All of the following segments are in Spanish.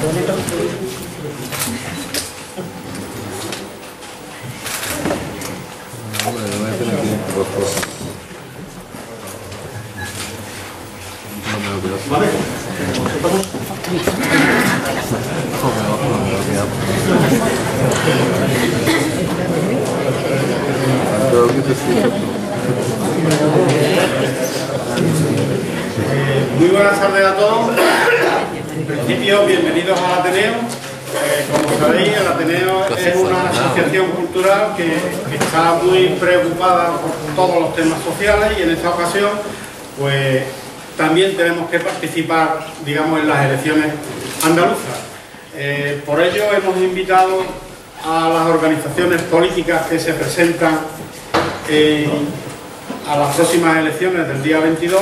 ¿Vale? Muy buenas tardes a todos. En principio, bienvenidos al Ateneo. Como sabéis, el Ateneo es una asociación cultural que está muy preocupada por todos los temas sociales, y en esta ocasión pues también tenemos que participar, digamos, en las elecciones andaluzas. Por ello hemos invitado a las organizaciones políticas que se presentan a las próximas elecciones del día 22,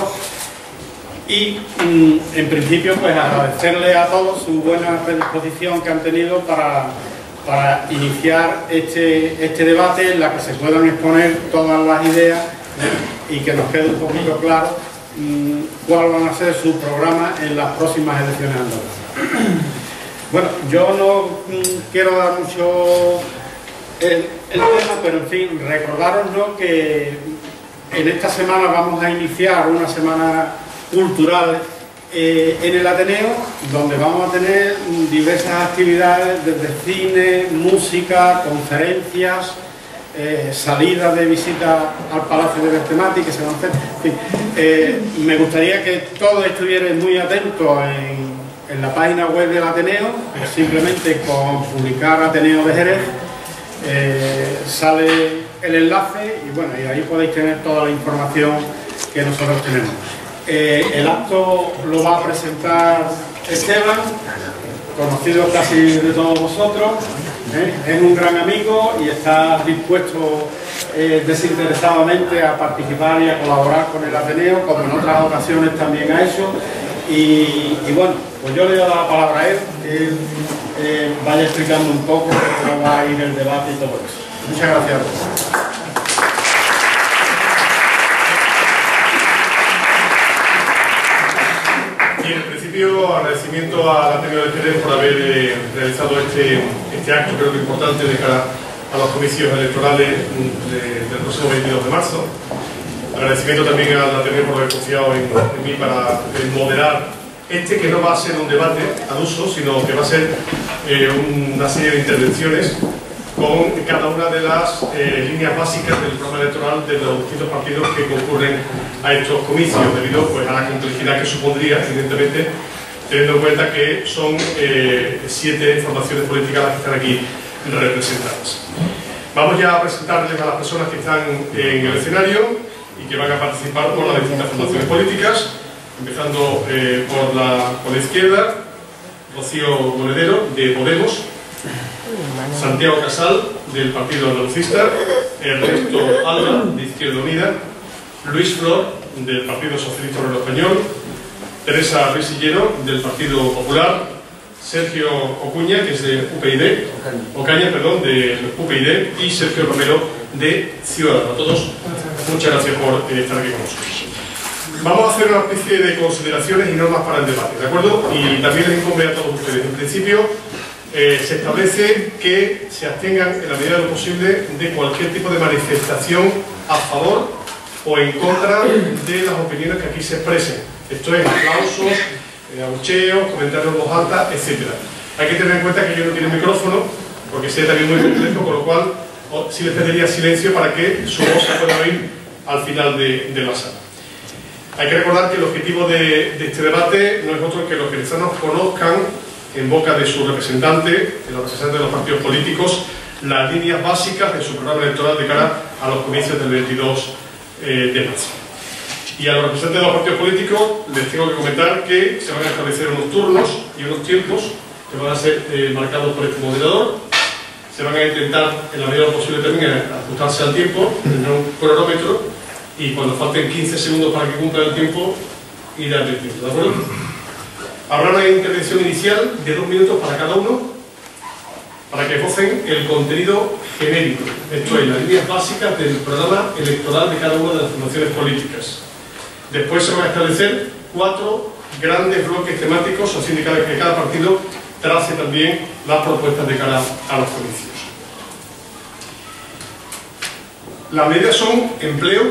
y en principio pues agradecerles a todos su buena predisposición que han tenido para iniciar este debate, en la que se puedan exponer todas las ideas y que nos quede un poquito claro cuál van a ser sus programas en las próximas elecciones andaluzas. Bueno, yo no quiero dar mucho el tema, pero en fin, recordaros, ¿no?, que en esta semana vamos a iniciar una semana cultural en el Ateneo, donde vamos a tener diversas actividades, desde cine, música, conferencias, salidas de visita al Palacio de Bertemati que se van a hacer. En fin, me gustaría que todos estuvieran muy atentos en la página web del Ateneo. Simplemente con publicar Ateneo de Jerez sale el enlace, y bueno, y ahí podéis tener toda la información que nosotros tenemos. El acto lo va a presentar Esteban, conocido casi de todos vosotros. Es un gran amigo y está dispuesto desinteresadamente a participar y a colaborar con el Ateneo, como en otras ocasiones también ha hecho. Y bueno, pues yo le doy la palabra a él, que vaya explicando un poco cómo va a ir el debate y todo eso. Muchas gracias a todos. Y en principio, agradecimiento al Ateneo de Jerez por haber realizado este acto, creo que importante, de cara a los comicios electorales del próximo 22 de marzo. Agradecimiento también al Ateneo por haber confiado en mí para moderar que no va a ser un debate al uso, sino que va a ser una serie de intervenciones con cada una de las líneas básicas del programa electoral de los distintos partidos que concurren a estos comicios, debido pues, a la complejidad que supondría, evidentemente, teniendo en cuenta que son 7 formaciones políticas las que están aquí representadas. Vamos ya a presentarles a las personas que están en el escenario y que van a participar por las distintas formaciones políticas, empezando por la izquierda: Rocío Monedero, de Podemos; Santiago Casal, del Partido Andalucista; Ernesto Alba, de Izquierda Unida; Luis Flor, del Partido Socialista Obrero Español; Teresa Risillero, del Partido Popular; Sergio Ocaña, que es de Ocaña, del UPyD; y Sergio Romero, de Ciudadanos. A todos, muchas gracias por estar aquí con nosotros. Vamos a hacer una especie de consideraciones y normas para el debate, ¿de acuerdo? Y también les incumbe a todos ustedes. En principio, se establece que se abstengan en la medida de lo posible de cualquier tipo de manifestación a favor o en contra de las opiniones que aquí se expresen. Esto es aplausos, abucheos, comentarios en voz alta, etc. Hay que tener en cuenta que yo no tengo micrófono, porque sería también muy complejo, con lo cual sí les pediría silencio para que su voz se pueda oír al final de la sala. Hay que recordar que el objetivo de este debate no es otro que los jerezcanos conozcan, en boca de su representante, de los representantes de los partidos políticos, las líneas básicas de su programa electoral de cara a los comicios del 22 de marzo. Y a los representantes de los partidos políticos les tengo que comentar que se van a establecer unos turnos y unos tiempos que van a ser marcados por este moderador. Se van a intentar, en la medida de lo posible, también ajustarse al tiempo, tener un cronómetro, y cuando falten 15 segundos para que cumpla el tiempo, ir al tiempo, ¿de acuerdo? Habrá una intervención inicial de 2 minutos para cada uno, para que gocen el contenido genérico, esto es, las líneas básicas del programa electoral de cada una de las formaciones políticas. Después se van a establecer 4 grandes bloques temáticos, o sindicales, que cada partido trace también las propuestas de cara a los comicios. Las medidas son empleo,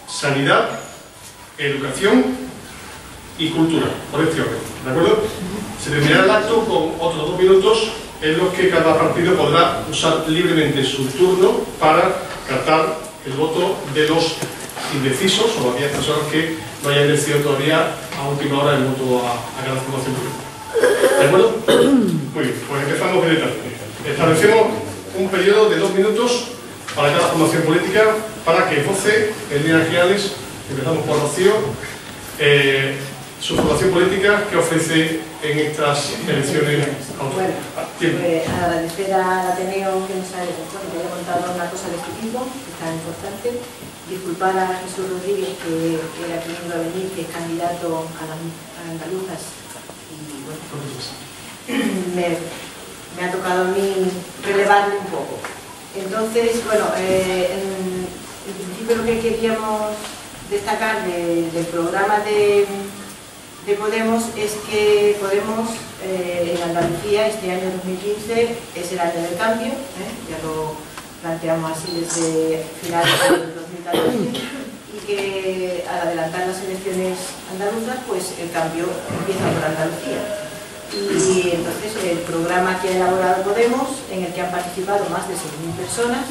sanidad, educación y cultura, por este orden, ¿de acuerdo? Se terminará el acto con otros 2 minutos en los que cada partido podrá usar libremente su turno para captar el voto de los indecisos o aquellas personas que no hayan decidido todavía a última hora el voto a cada formación política. ¿De acuerdo? Muy bien, pues empezamos directamente. Establecemos un periodo de 2 minutos para cada formación política para que voce en líneas generales, empezamos por Rocío, su formación política que ofrece en estas elecciones autonómicas. Bueno, pues agradecer al Ateneo que nos haya contado una cosa de este tipo, que es tan importante. Disculpar a Jesús Rodríguez, que era que iba a venir, que es candidato a las andaluzas. Y bueno, me ha tocado a mí relevarle un poco. Entonces, bueno, en principio lo que queríamos destacar del programa de Podemos es que Podemos en Andalucía este año 2015 es el año del cambio, ya lo planteamos así desde finales del 2014, y que al adelantar las elecciones andaluzas pues el cambio empieza por Andalucía. Y entonces el programa que ha elaborado Podemos, en el que han participado más de 6.000 personas,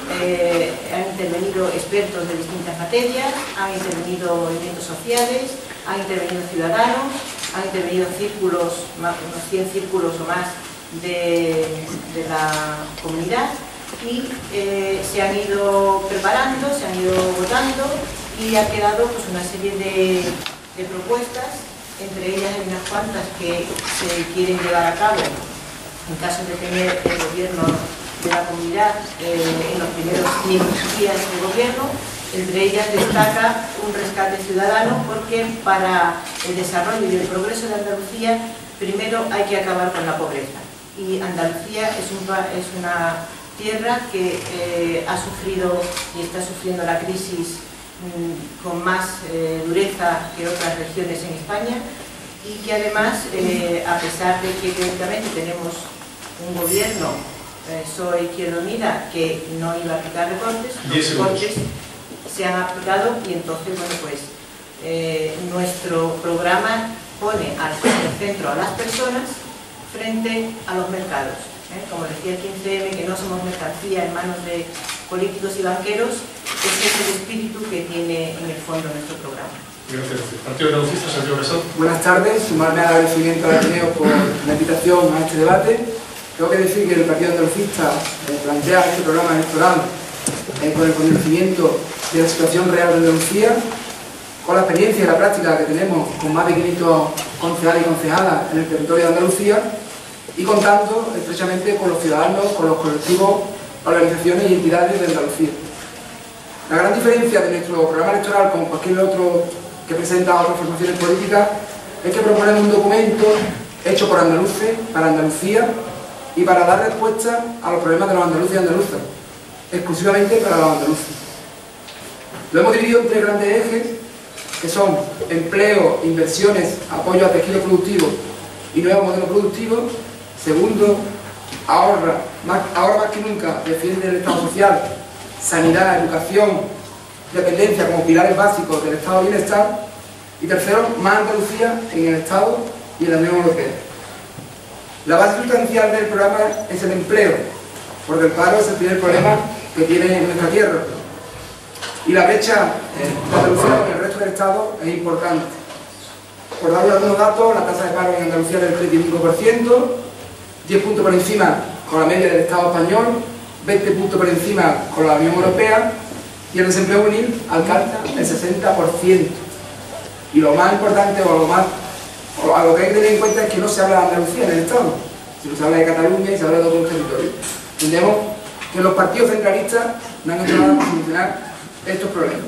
han intervenido expertos de distintas materias, han intervenido movimientos sociales, han intervenido ciudadanos, han intervenido círculos, unos 100 círculos o más de la comunidad, y se han ido preparando, se han ido votando y ha quedado pues una serie de propuestas. Entre ellas hay unas cuantas que se quieren llevar a cabo en caso de tener el gobierno de la comunidad en los primeros 100 días de gobierno. Entre ellas destaca un rescate ciudadano, porque para el desarrollo y el progreso de Andalucía primero hay que acabar con la pobreza. Y Andalucía es una tierra que ha sufrido y está sufriendo la crisis con más dureza que otras regiones en España, y que además, a pesar de que teóricamente tenemos un gobierno PSOE Izquierda Unida que no iba a aplicar recortes, los recortes se han aplicado, y entonces, bueno, pues nuestro programa pone al centro a las personas frente a los mercados. Como decía el 15M, que no somos mercancía en manos de políticos y banqueros, ese es el espíritu que tiene en el fondo nuestro programa. Gracias. Partido Andalucista, Santiago Casal. Buenas tardes, sumarme al agradecimiento al Ateneo por la invitación a este debate. Tengo que decir que el Partido Andalucista plantea este programa electoral con el conocimiento de la situación real de Andalucía, con la experiencia y la práctica que tenemos con más de 500 concejales y concejalas en el territorio de Andalucía, y contando estrechamente con los ciudadanos, con los colectivos, organizaciones y entidades de Andalucía. La gran diferencia de nuestro programa electoral con cualquier otro que presenta otras formaciones políticas es que proponemos un documento hecho por andaluces, para Andalucía, y para dar respuesta a los problemas de los andaluces y andaluzas, exclusivamente para los andaluces. Lo hemos dividido en 3 grandes ejes, que son empleo, inversiones, apoyo a tejido productivo y nuevos modelos productivos. Segundo, ahora más que nunca defiende el Estado social, sanidad, educación, dependencia como pilares básicos del Estado de Bienestar. Y tercero, más Andalucía en el Estado y en la Unión Europea. La base sustancial del programa es el empleo, porque el paro es el primer problema que tiene nuestra tierra. Y la brecha de Andalucía con el resto del Estado es importante. Por darle algunos datos, la tasa de paro en Andalucía es del 35%, 10 puntos por encima con la media del Estado español, 20 puntos por encima con la Unión Europea, y el desempleo juvenil alcanza el 60%. Y lo más importante, a lo que hay que tener en cuenta, es que no se habla de Andalucía en el Estado, sino se habla de Cataluña y se habla de otros territorios. Entendemos que los partidos centralistas no han hecho nada para solucionar estos problemas.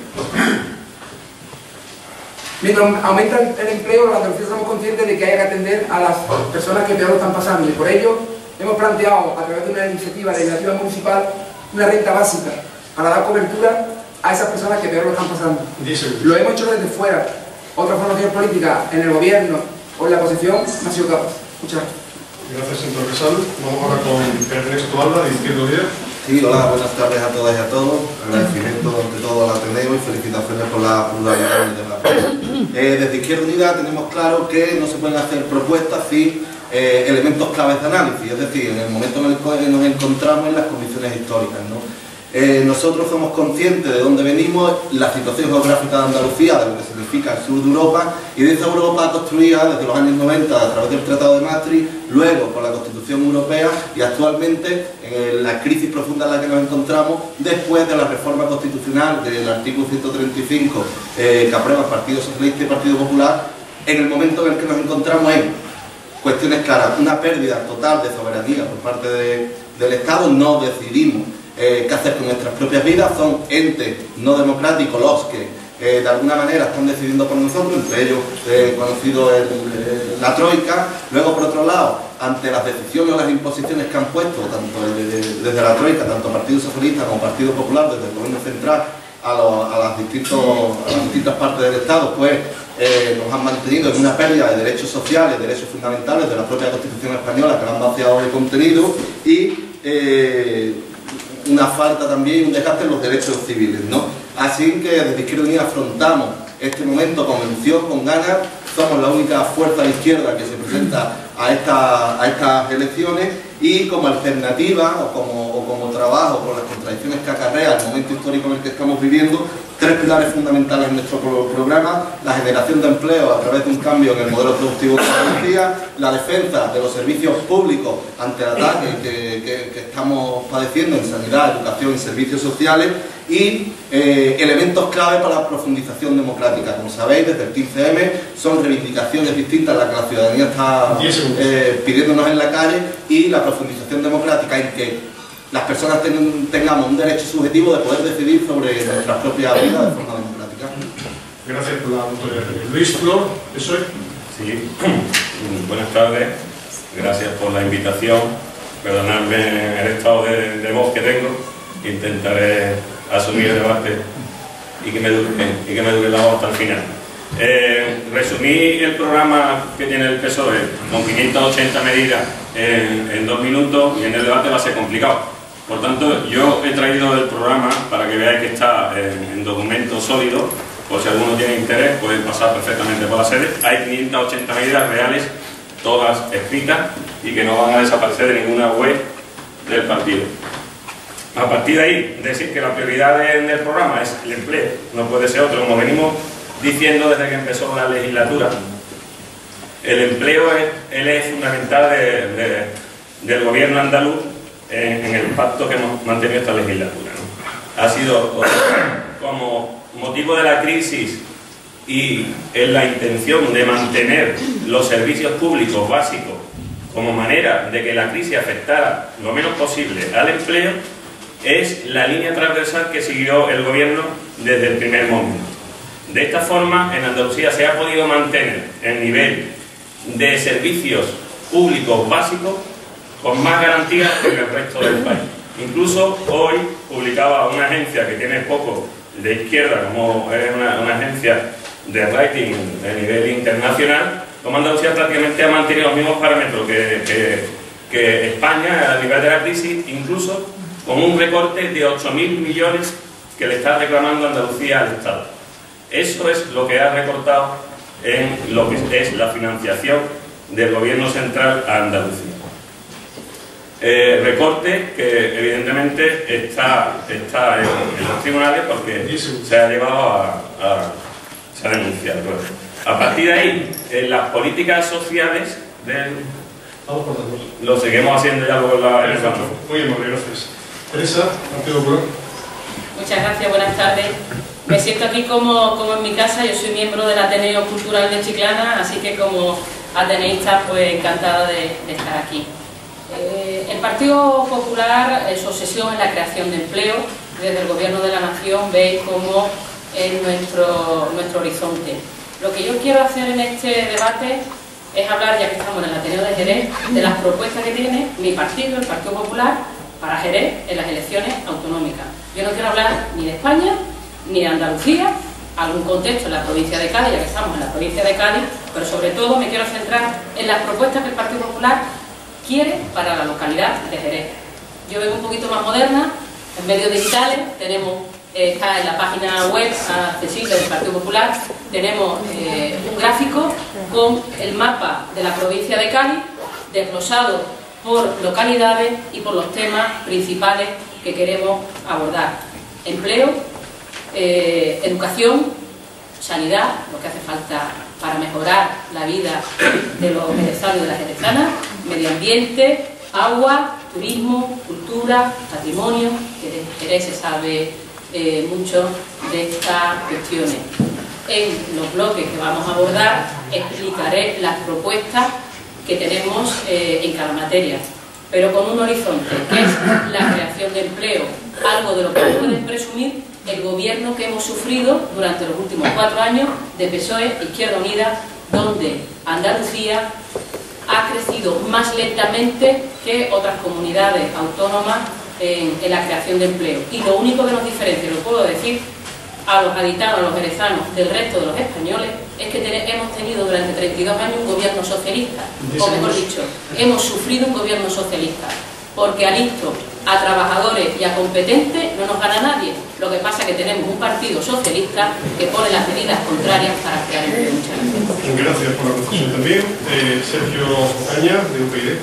Mientras aumenta el empleo, los andaluces somos conscientes de que hay que atender a las personas que peor lo están pasando, y por ello hemos planteado, a través de una iniciativa legislativa municipal, una renta básica para dar cobertura a esas personas que peor lo están pasando. Lo hemos hecho desde fuera. Otras formaciones políticas en el gobierno o en la oposición no han sido capaces. Muchas gracias. Gracias, señor Casal. Vamos ahora con Ernesto Alba, de Izquierda Unida. Sí, hola, buenas tardes a todas y a todos. Agradecimiento ante todo al Ateneo y felicitaciones por la pluralidad del debate. Desde Izquierda Unida tenemos claro que no se pueden hacer propuestas sin elementos claves de análisis, es decir, en el momento en el que nos encontramos en las condiciones históricas, ¿no? Nosotros somos conscientes de dónde venimos, la situación geográfica de Andalucía, de lo que significa el sur de Europa, y de esa Europa construida desde los años 90 a través del Tratado de Maastricht, luego por la Constitución Europea y actualmente en la crisis profunda en la que nos encontramos después de la reforma constitucional del artículo 135 que aprueba el Partido Socialista y el Partido Popular, en el momento en el que nos encontramos en cuestiones claras, una pérdida total de soberanía por parte del Estado, no decidimos qué hacer con nuestras propias vidas, son entes no democráticos los que de alguna manera están decidiendo por nosotros, entre ellos conocido la Troika. Luego, por otro lado, ante las decisiones o las imposiciones que han puesto tanto desde la Troika, tanto Partido Socialista como Partido Popular, desde el Gobierno Central a las distintas partes del Estado, pues nos han mantenido en una pérdida de derechos sociales, derechos fundamentales de la propia Constitución española, que la han vaciado de contenido, y una falta también y un desgaste en los derechos civiles, ¿no? Así que desde Izquierda Unida afrontamos este momento con ilusión, con ganas. Somos la única fuerza de izquierda que se presenta a estas elecciones, y como alternativa o como trabajo con las contradicciones que acarrea el momento histórico en el que estamos viviendo, tres pilares fundamentales en nuestro programa: la generación de empleo a través de un cambio en el modelo productivo de Andalucía, la defensa de los servicios públicos ante el ataque que estamos padeciendo en sanidad, educación y servicios sociales, y elementos clave para la profundización democrática. Como sabéis, desde el 15M son reivindicaciones distintas a las que la ciudadanía está pidiéndonos en la calle, y la profundización democrática en que las personas tengamos un derecho subjetivo de poder decidir sobre nuestras propias vidas de forma democrática. Gracias por la autoridad. Luis Flor, ¿eso es? Sí, buenas tardes, gracias por la invitación. Perdonadme el estado de voz que tengo, intentaré asumir el debate y que me dure la voz hasta el final. Resumí el programa que tiene el PSOE con 580 medidas en 2 minutos, y en el debate va a ser complicado. Por tanto, yo he traído el programa para que veáis que está en documento sólido. Por si alguno tiene interés, pueden pasar perfectamente por la sede. Hay 580 medidas reales, todas escritas, y que no van a desaparecer de ninguna web del partido. A partir de ahí, decir que la prioridad del programa es el empleo, no puede ser otro. Como venimos diciendo desde que empezó la legislatura, el empleo es el eje fundamental del gobierno andaluz en el pacto que hemos mantenido esta legislatura, ¿no? Ha sido como motivo de la crisis y en la intención de mantener los servicios públicos básicos como manera de que la crisis afectara lo menos posible al empleo, es la línea transversal que siguió el gobierno desde el primer momento. De esta forma, en Andalucía se ha podido mantener el nivel de servicios públicos básicos con más garantías que en el resto del país. Incluso hoy publicaba una agencia que tiene poco de izquierda, como es una agencia de rating a nivel internacional, como Andalucía prácticamente ha mantenido los mismos parámetros que España a nivel de la crisis, incluso con un recorte de 8.000 millones que le está reclamando Andalucía al Estado. Eso es lo que ha recortado en lo que es la financiación del gobierno central a Andalucía. Recorte que evidentemente está en los tribunales porque se ha llevado se ha denunciado. A partir de ahí, en las políticas sociales lo seguimos haciendo ya luego en el campo. Muy amable, gracias. Teresa, Partido Popular. Muchas gracias, buenas tardes. Me siento aquí como en mi casa. Yo soy miembro del Ateneo Cultural de Chiclana, así que como ateneísta, pues encantada de estar aquí. El Partido Popular, su obsesión es la creación de empleo. Desde el Gobierno de la Nación veis cómo es nuestro horizonte. Lo que yo quiero hacer en este debate es hablar, ya que estamos en el Ateneo de Jerez, de las propuestas que tiene mi partido, el Partido Popular, para Jerez en las elecciones autonómicas. Yo no quiero hablar ni de España, ni de Andalucía, algún contexto en la provincia de Cádiz, ya que estamos en la provincia de Cádiz, pero sobre todo me quiero centrar en las propuestas que el Partido Popular quiere para la localidad de Jerez. Yo vengo un poquito más moderna, en medios digitales, está en la página web accesible del Partido Popular, tenemos un gráfico con el mapa de la provincia de Cádiz, desglosado por localidades y por los temas principales que queremos abordar: empleo, educación, sanidad, lo que hace falta para mejorar la vida de los jerezanos y de las jerezanas, medio ambiente, agua, turismo, cultura, patrimonio, que de Jerez se sabe mucho de estas cuestiones. En los bloques que vamos a abordar explicaré las propuestas que tenemos en cada materia, pero con un horizonte, que es la creación de empleo, algo de lo que pueden presumir el gobierno que hemos sufrido durante los últimos 4 años de PSOE, Izquierda Unida, donde Andalucía ha crecido más lentamente que otras comunidades autónomas en la creación de empleo. Y lo único que nos diferencia, lo puedo decir, a los gaditanos, a los jerezanos del resto de los españoles, es que hemos tenido durante 32 años un gobierno socialista, o mejor dicho, hemos sufrido un gobierno socialista, porque a listo, a trabajadores y a competentes no nos gana nadie. Lo que pasa es que tenemos un partido socialista que pone las medidas contrarias para crear empleo. Muchas gracias. Gracias por la reflexión también. Sergio Ocaña, de UPyD.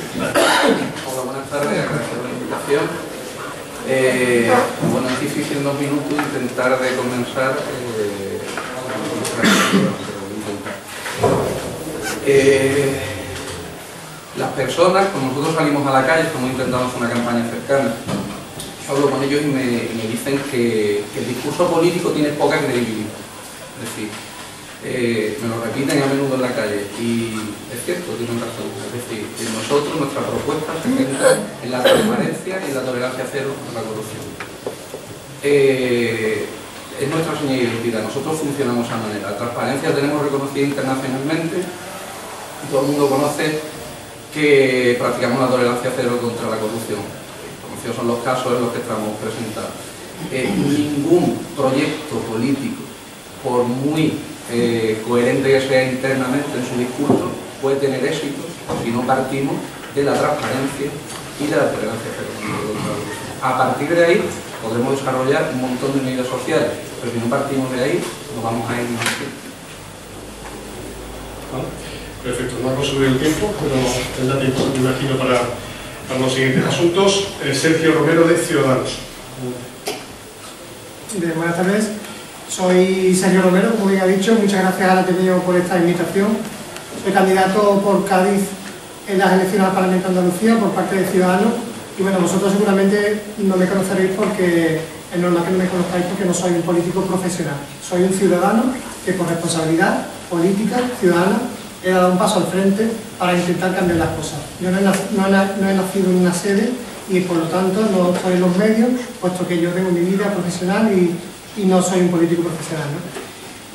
Hola, buenas tardes, gracias por la invitación. Bueno, es difícil en 2 minutos intentar de comenzar las personas, cuando nosotros salimos a la calle, estamos intentando hacer una campaña cercana, hablo con ellos y me dicen que el discurso político tiene poca credibilidad. Es decir, me lo repiten a menudo en la calle y es cierto, tienen razón. Es decir, nosotros, nuestra propuesta se centra en la transparencia y en la tolerancia cero a la corrupción. Es nuestra señal de identidad, nosotros funcionamos de esa manera. La transparencia la tenemos reconocida internacionalmente, todo el mundo conoce que practicamos la tolerancia cero contra la corrupción. Conocidos son los casos en los que estamos presentados. Ningún proyecto político, por muy coherente que sea internamente en su discurso, puede tener éxito si no partimos de la transparencia y de la tolerancia cero contra la corrupción. A partir de ahí podremos desarrollar un montón de medidas sociales, pero si no partimos de ahí, nos vamos a ir más tiempo. Perfecto, no vamos a subir el tiempo, pero tendrá tiempo, me imagino, para los siguientes asuntos. Sergio Romero, de Ciudadanos. Buenas tardes, soy Sergio Romero, como bien ha dicho, muchas gracias al Ateneo por esta invitación. Soy candidato por Cádiz en las elecciones al Parlamento de Andalucía por parte de Ciudadanos y bueno, vosotros seguramente no me conoceréis porque es normal que no me conozcáis porque no soy un político profesional. Soy un ciudadano que por responsabilidad política, ciudadana, he dado un paso al frente para intentar cambiar las cosas. Yo no he nacido en una sede y por lo tanto no estoy en los medios, puesto que yo tengo mi vida profesional y no soy un político profesional, ¿no?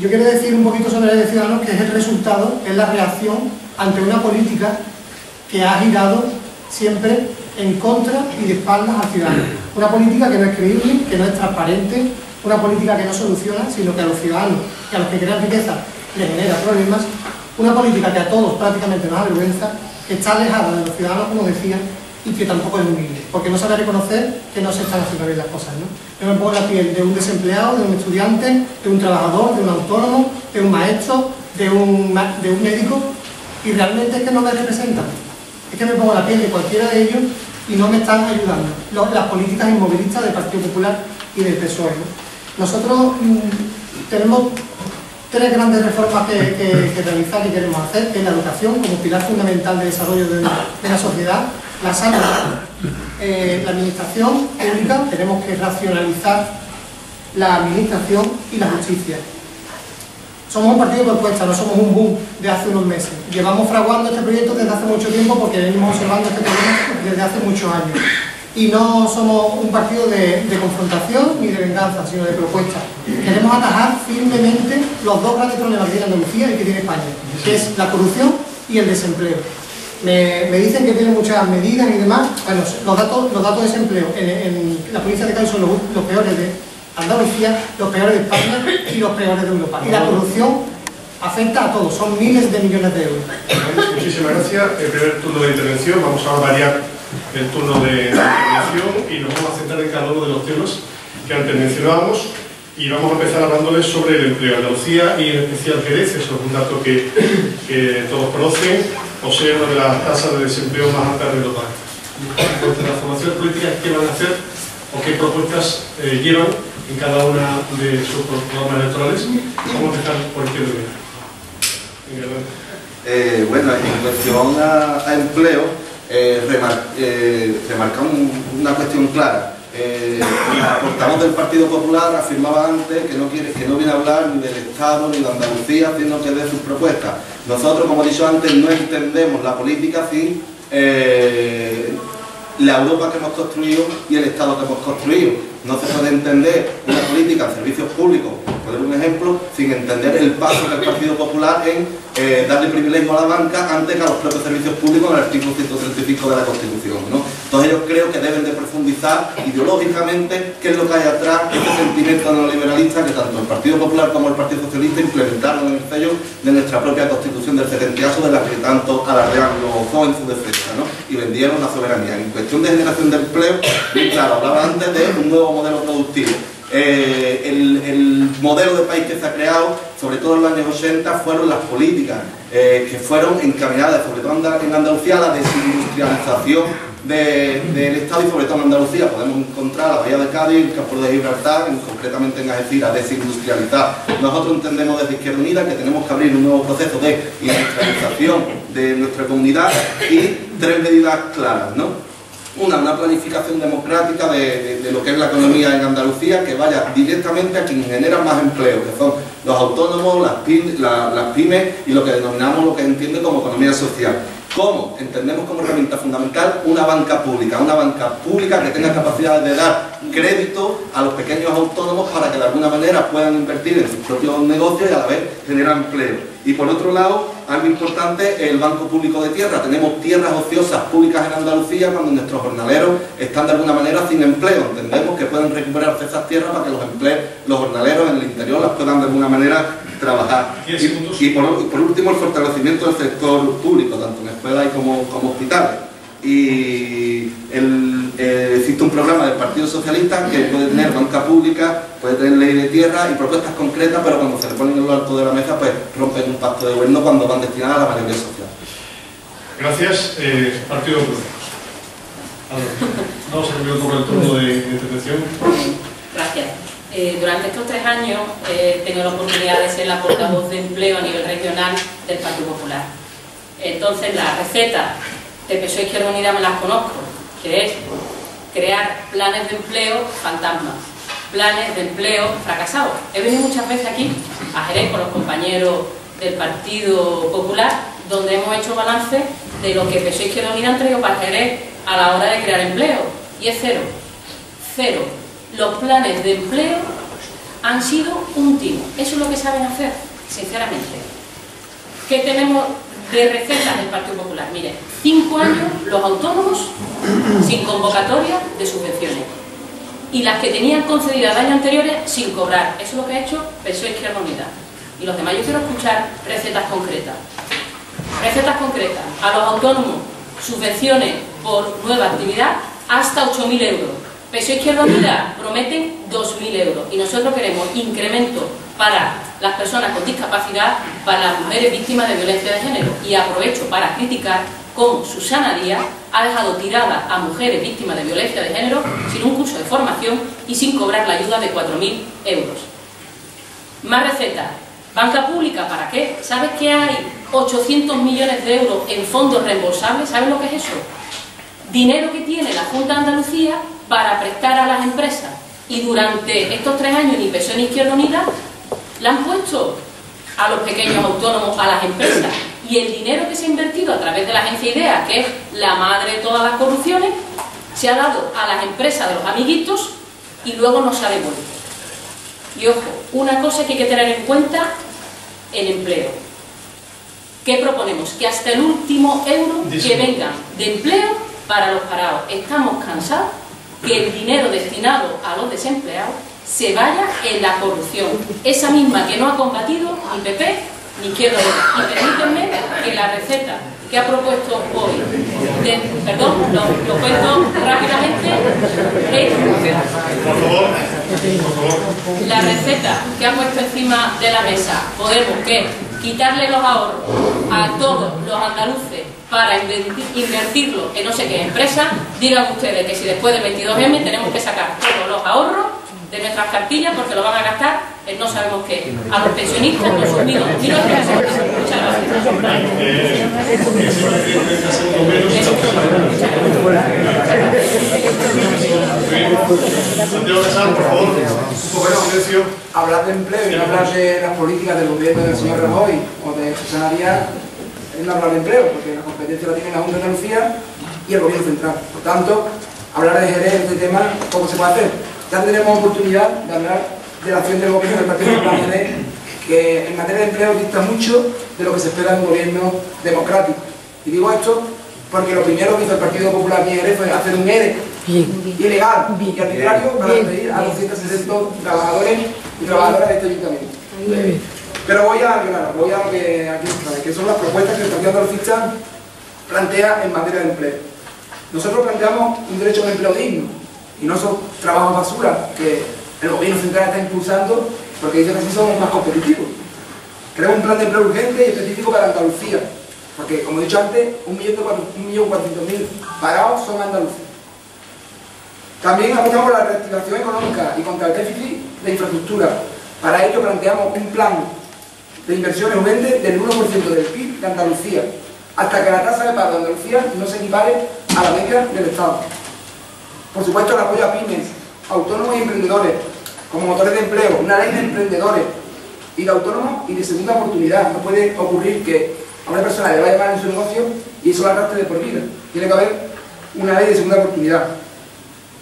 Yo quiero decir un poquito sobre el Ciudadanos, que es el resultado, es la reacción ante una política que ha girado siempre en contra y de espaldas al ciudadano. Una política que no es creíble, que no es transparente, una política que no soluciona, sino que a los ciudadanos y a los que crean riqueza les genera problemas. Una política que a todos prácticamente nos avergüenza, que está alejada de los ciudadanos, como decía, y que tampoco es humilde, porque no sabe reconocer que no se están haciendo bien las cosas, ¿no? Yo me pongo en la piel de un desempleado, de un estudiante, de un trabajador, de un autónomo, de un maestro, de un médico, y realmente es que no me representan. Es que me pongo en la piel de cualquiera de ellos y no me están ayudando. Las políticas inmovilistas del Partido Popular y del PSOE, ¿no? Nosotros tenemos 3 grandes reformas que realizar y queremos hacer, que es la educación como pilar fundamental de desarrollo de la sociedad, la sanidad, la administración pública, tenemos que racionalizar la administración y la justicia. Somos un partido de propuesta, no somos un boom de hace unos meses. Llevamos fraguando este proyecto desde hace mucho tiempo porque venimos observando este problema desde hace muchos años. Y no somos un partido de confrontación ni de venganza, sino de propuesta. Queremos atajar firmemente los 2 grandes problemas que tiene Andalucía y que tiene España, que es la corrupción y el desempleo. Me dicen que tienen muchas medidas y demás. Bueno, los datos de desempleo en la provincia de Cádiz son los peores de Andalucía, los peores de España y los peores de Europa. Y la corrupción afecta a todos, son miles de millones de euros. Muchísimas gracias. El primer turno de intervención, vamos a variar el turno de intervención y nos vamos a centrar en cada uno de los temas que antes mencionábamos y vamos a empezar hablándoles sobre el empleo. Andalucía y en especial Jerez, eso es un dato que todos conocen, posee una de las tasas de desempleo más altas de Europa. Entonces, las formaciones políticas, ¿qué van a hacer o qué propuestas llevan en cada una de sus programas electorales? Vamos a empezar por Izquierda Unida. Bueno, en cuestión a empleo, remarcamos una cuestión clara. La portavoz del Partido Popular afirmaba antes que no viene a hablar ni del Estado ni de Andalucía, sino que de sus propuestas. Nosotros, como he dicho antes, no entendemos la política sin la Europa que hemos construido y el Estado que hemos construido. No se puede entender una política en servicios públicos, por un ejemplo, sin entender el paso del Partido Popular en darle privilegio a la banca antes que a los propios servicios públicos en el artículo 135 de la Constitución, ¿no? Entonces yo creo que deben de profundizar ideológicamente qué es lo que hay atrás de este sentimiento neoliberalista que tanto el Partido Popular como el Partido Socialista implementaron en el sello de nuestra propia Constitución del 78, de la que tanto alardean los jóvenes en su defensa, ¿no? Y vendieron la soberanía. En cuestión de generación de empleo, claro, hablaba antes de un nuevo modelo productivo. El modelo de país que se ha creado, sobre todo en los años 80, fueron las políticas que fueron encaminadas, sobre todo en Andalucía, a la desindustrialización del Estado y sobre todo en Andalucía. Podemos encontrar la Bahía de Cádiz, el Campo de Gibraltar, concretamente en Algeciras, desindustrializar. Nosotros entendemos desde Izquierda Unida que tenemos que abrir un nuevo proceso de industrialización de nuestra comunidad y tres medidas claras, ¿no? Una planificación democrática de lo que es la economía en Andalucía que vaya directamente a quienes generan más empleo, que son los autónomos, las pymes y lo que denominamos, lo que entiende como economía social. ¿Cómo? Entendemos como herramienta fundamental una banca pública que tenga capacidad de dar crédito a los pequeños autónomos para que de alguna manera puedan invertir en sus propios negocios y a la vez generar empleo. Y por otro lado, algo importante, el Banco Público de Tierra. Tenemos tierras ociosas públicas en Andalucía cuando nuestros jornaleros están de alguna manera sin empleo. Entendemos que pueden recuperarse esas tierras para que los jornaleros en el interior las puedan de alguna manera trabajar. Y por último, el fortalecimiento del sector público, tanto en escuelas como hospitales. Y existe un programa del Partido Socialista que puede tener banca pública, puede tener ley de tierra y propuestas concretas, pero cuando se le ponen en lo alto de la mesa, pues rompen un pacto de gobierno cuando van destinadas a la mayoría social. Gracias. Partido Popular. Vamos a cambiar por el turno de intervención. Gracias. Durante estos 3 años he tenido la oportunidad de ser la portavoz de empleo a nivel regional del Partido Popular. Entonces, la receta de PSOE Izquierda Unida me las conozco, que es crear planes de empleo fantasmas, planes de empleo fracasados. He venido muchas veces aquí a Jerez con los compañeros del Partido Popular, donde hemos hecho balance de lo que PSOE Izquierda Unida han traído para Jerez a la hora de crear empleo, y es cero. Cero. Los planes de empleo han sido un timo. Eso es lo que saben hacer, sinceramente. ¿Qué tenemos de recetas del Partido Popular? Mire, 5 años los autónomos sin convocatoria de subvenciones y las que tenían concedidas de años anteriores sin cobrar. Eso es lo que ha hecho PSOE Izquierda Unida. Y los demás, yo quiero escuchar recetas concretas. Recetas concretas. A los autónomos, subvenciones por nueva actividad hasta 8.000 euros. PSOE Izquierda Unida prometen 2.000 euros y nosotros queremos incremento para las personas con discapacidad, para las mujeres víctimas de violencia de género. Y aprovecho para criticar cómo Susana Díaz ha dejado tiradas a mujeres víctimas de violencia de género sin un curso de formación y sin cobrar la ayuda de 4.000 euros. Más recetas. Banca pública, ¿para qué? ¿Sabes que hay 800 millones de euros en fondos reembolsables? ¿Sabes lo que es eso? Dinero que tiene la Junta de Andalucía para prestar a las empresas. Y durante estos 3 años ni PSOE ni Izquierda Unida le han puesto a los pequeños autónomos, a las empresas. Y el dinero que se ha invertido a través de la agencia IDEA, que es la madre de todas las corrupciones, se ha dado a las empresas de los amiguitos y luego no se ha devuelto. Y ojo, una cosa que hay que tener en cuenta, el empleo. ¿Qué proponemos? Que hasta el último euro que venga de empleo para los parados. Estamos cansados que el dinero destinado a los desempleados se vaya en la corrupción. Esa misma que no ha combatido ni PP ni izquierda ni derecha. Y permítanme que la receta que ha propuesto hoy, perdón, lo cuento rápidamente, Por favor. la receta que ha puesto encima de la mesa Podemos, que es quitarle los ahorros a todos los andaluces para invertirlo en no sé qué empresa. Digan ustedes que si después del 22M tenemos que sacar todos los ahorros de nuestras cartillas porque lo van a gastar en no sabemos qué. A los pensionistas no son ni nuestras empresas. Muchas gracias. Santiago Casal, por favor, un poco de silencio. Hablar de empleo y no hablar de las políticas del gobierno del señor Rajoy o de Susana Díaz es no hablar de empleo, porque la competencia la tiene la Junta de Andalucía y el gobierno central. Por tanto, hablar de Jerez, de este tema, poco se puede hacer. Ya tenemos oportunidad de hablar de la acción del gobierno del Partido Popular Jerez, que en materia de empleo dista mucho de lo que se espera de un gobierno democrático. Y digo esto porque lo primero que hizo el Partido Popular Jerez fue hacer un ERE ilegal y arbitrario para despedir a 260 trabajadores y trabajadoras de este ayuntamiento. Pero voy a lo que aquí nos trae, que son las propuestas que el Partido Andalucista plantea en materia de empleo. Nosotros planteamos un derecho a un empleo digno y no son trabajos basura que el gobierno central está impulsando porque dice que así somos más competitivos. Creamos un plan de empleo urgente y específico para Andalucía, porque como he dicho antes, 1.400.000 parados son andaluces. También apostamos por la reactivación económica y contra el déficit de infraestructura. Para ello planteamos un plan de inversiones urgentes del 1% del PIB de Andalucía, hasta que la tasa de paro de Andalucía no se equipare a la media del Estado. Por supuesto, el apoyo a pymes, autónomos y emprendedores, como motores de empleo, una ley de emprendedores y de autónomos y de segunda oportunidad. No puede ocurrir que a una persona le vaya mal en su negocio y eso la arrastre de por vida. Tiene que haber una ley de segunda oportunidad.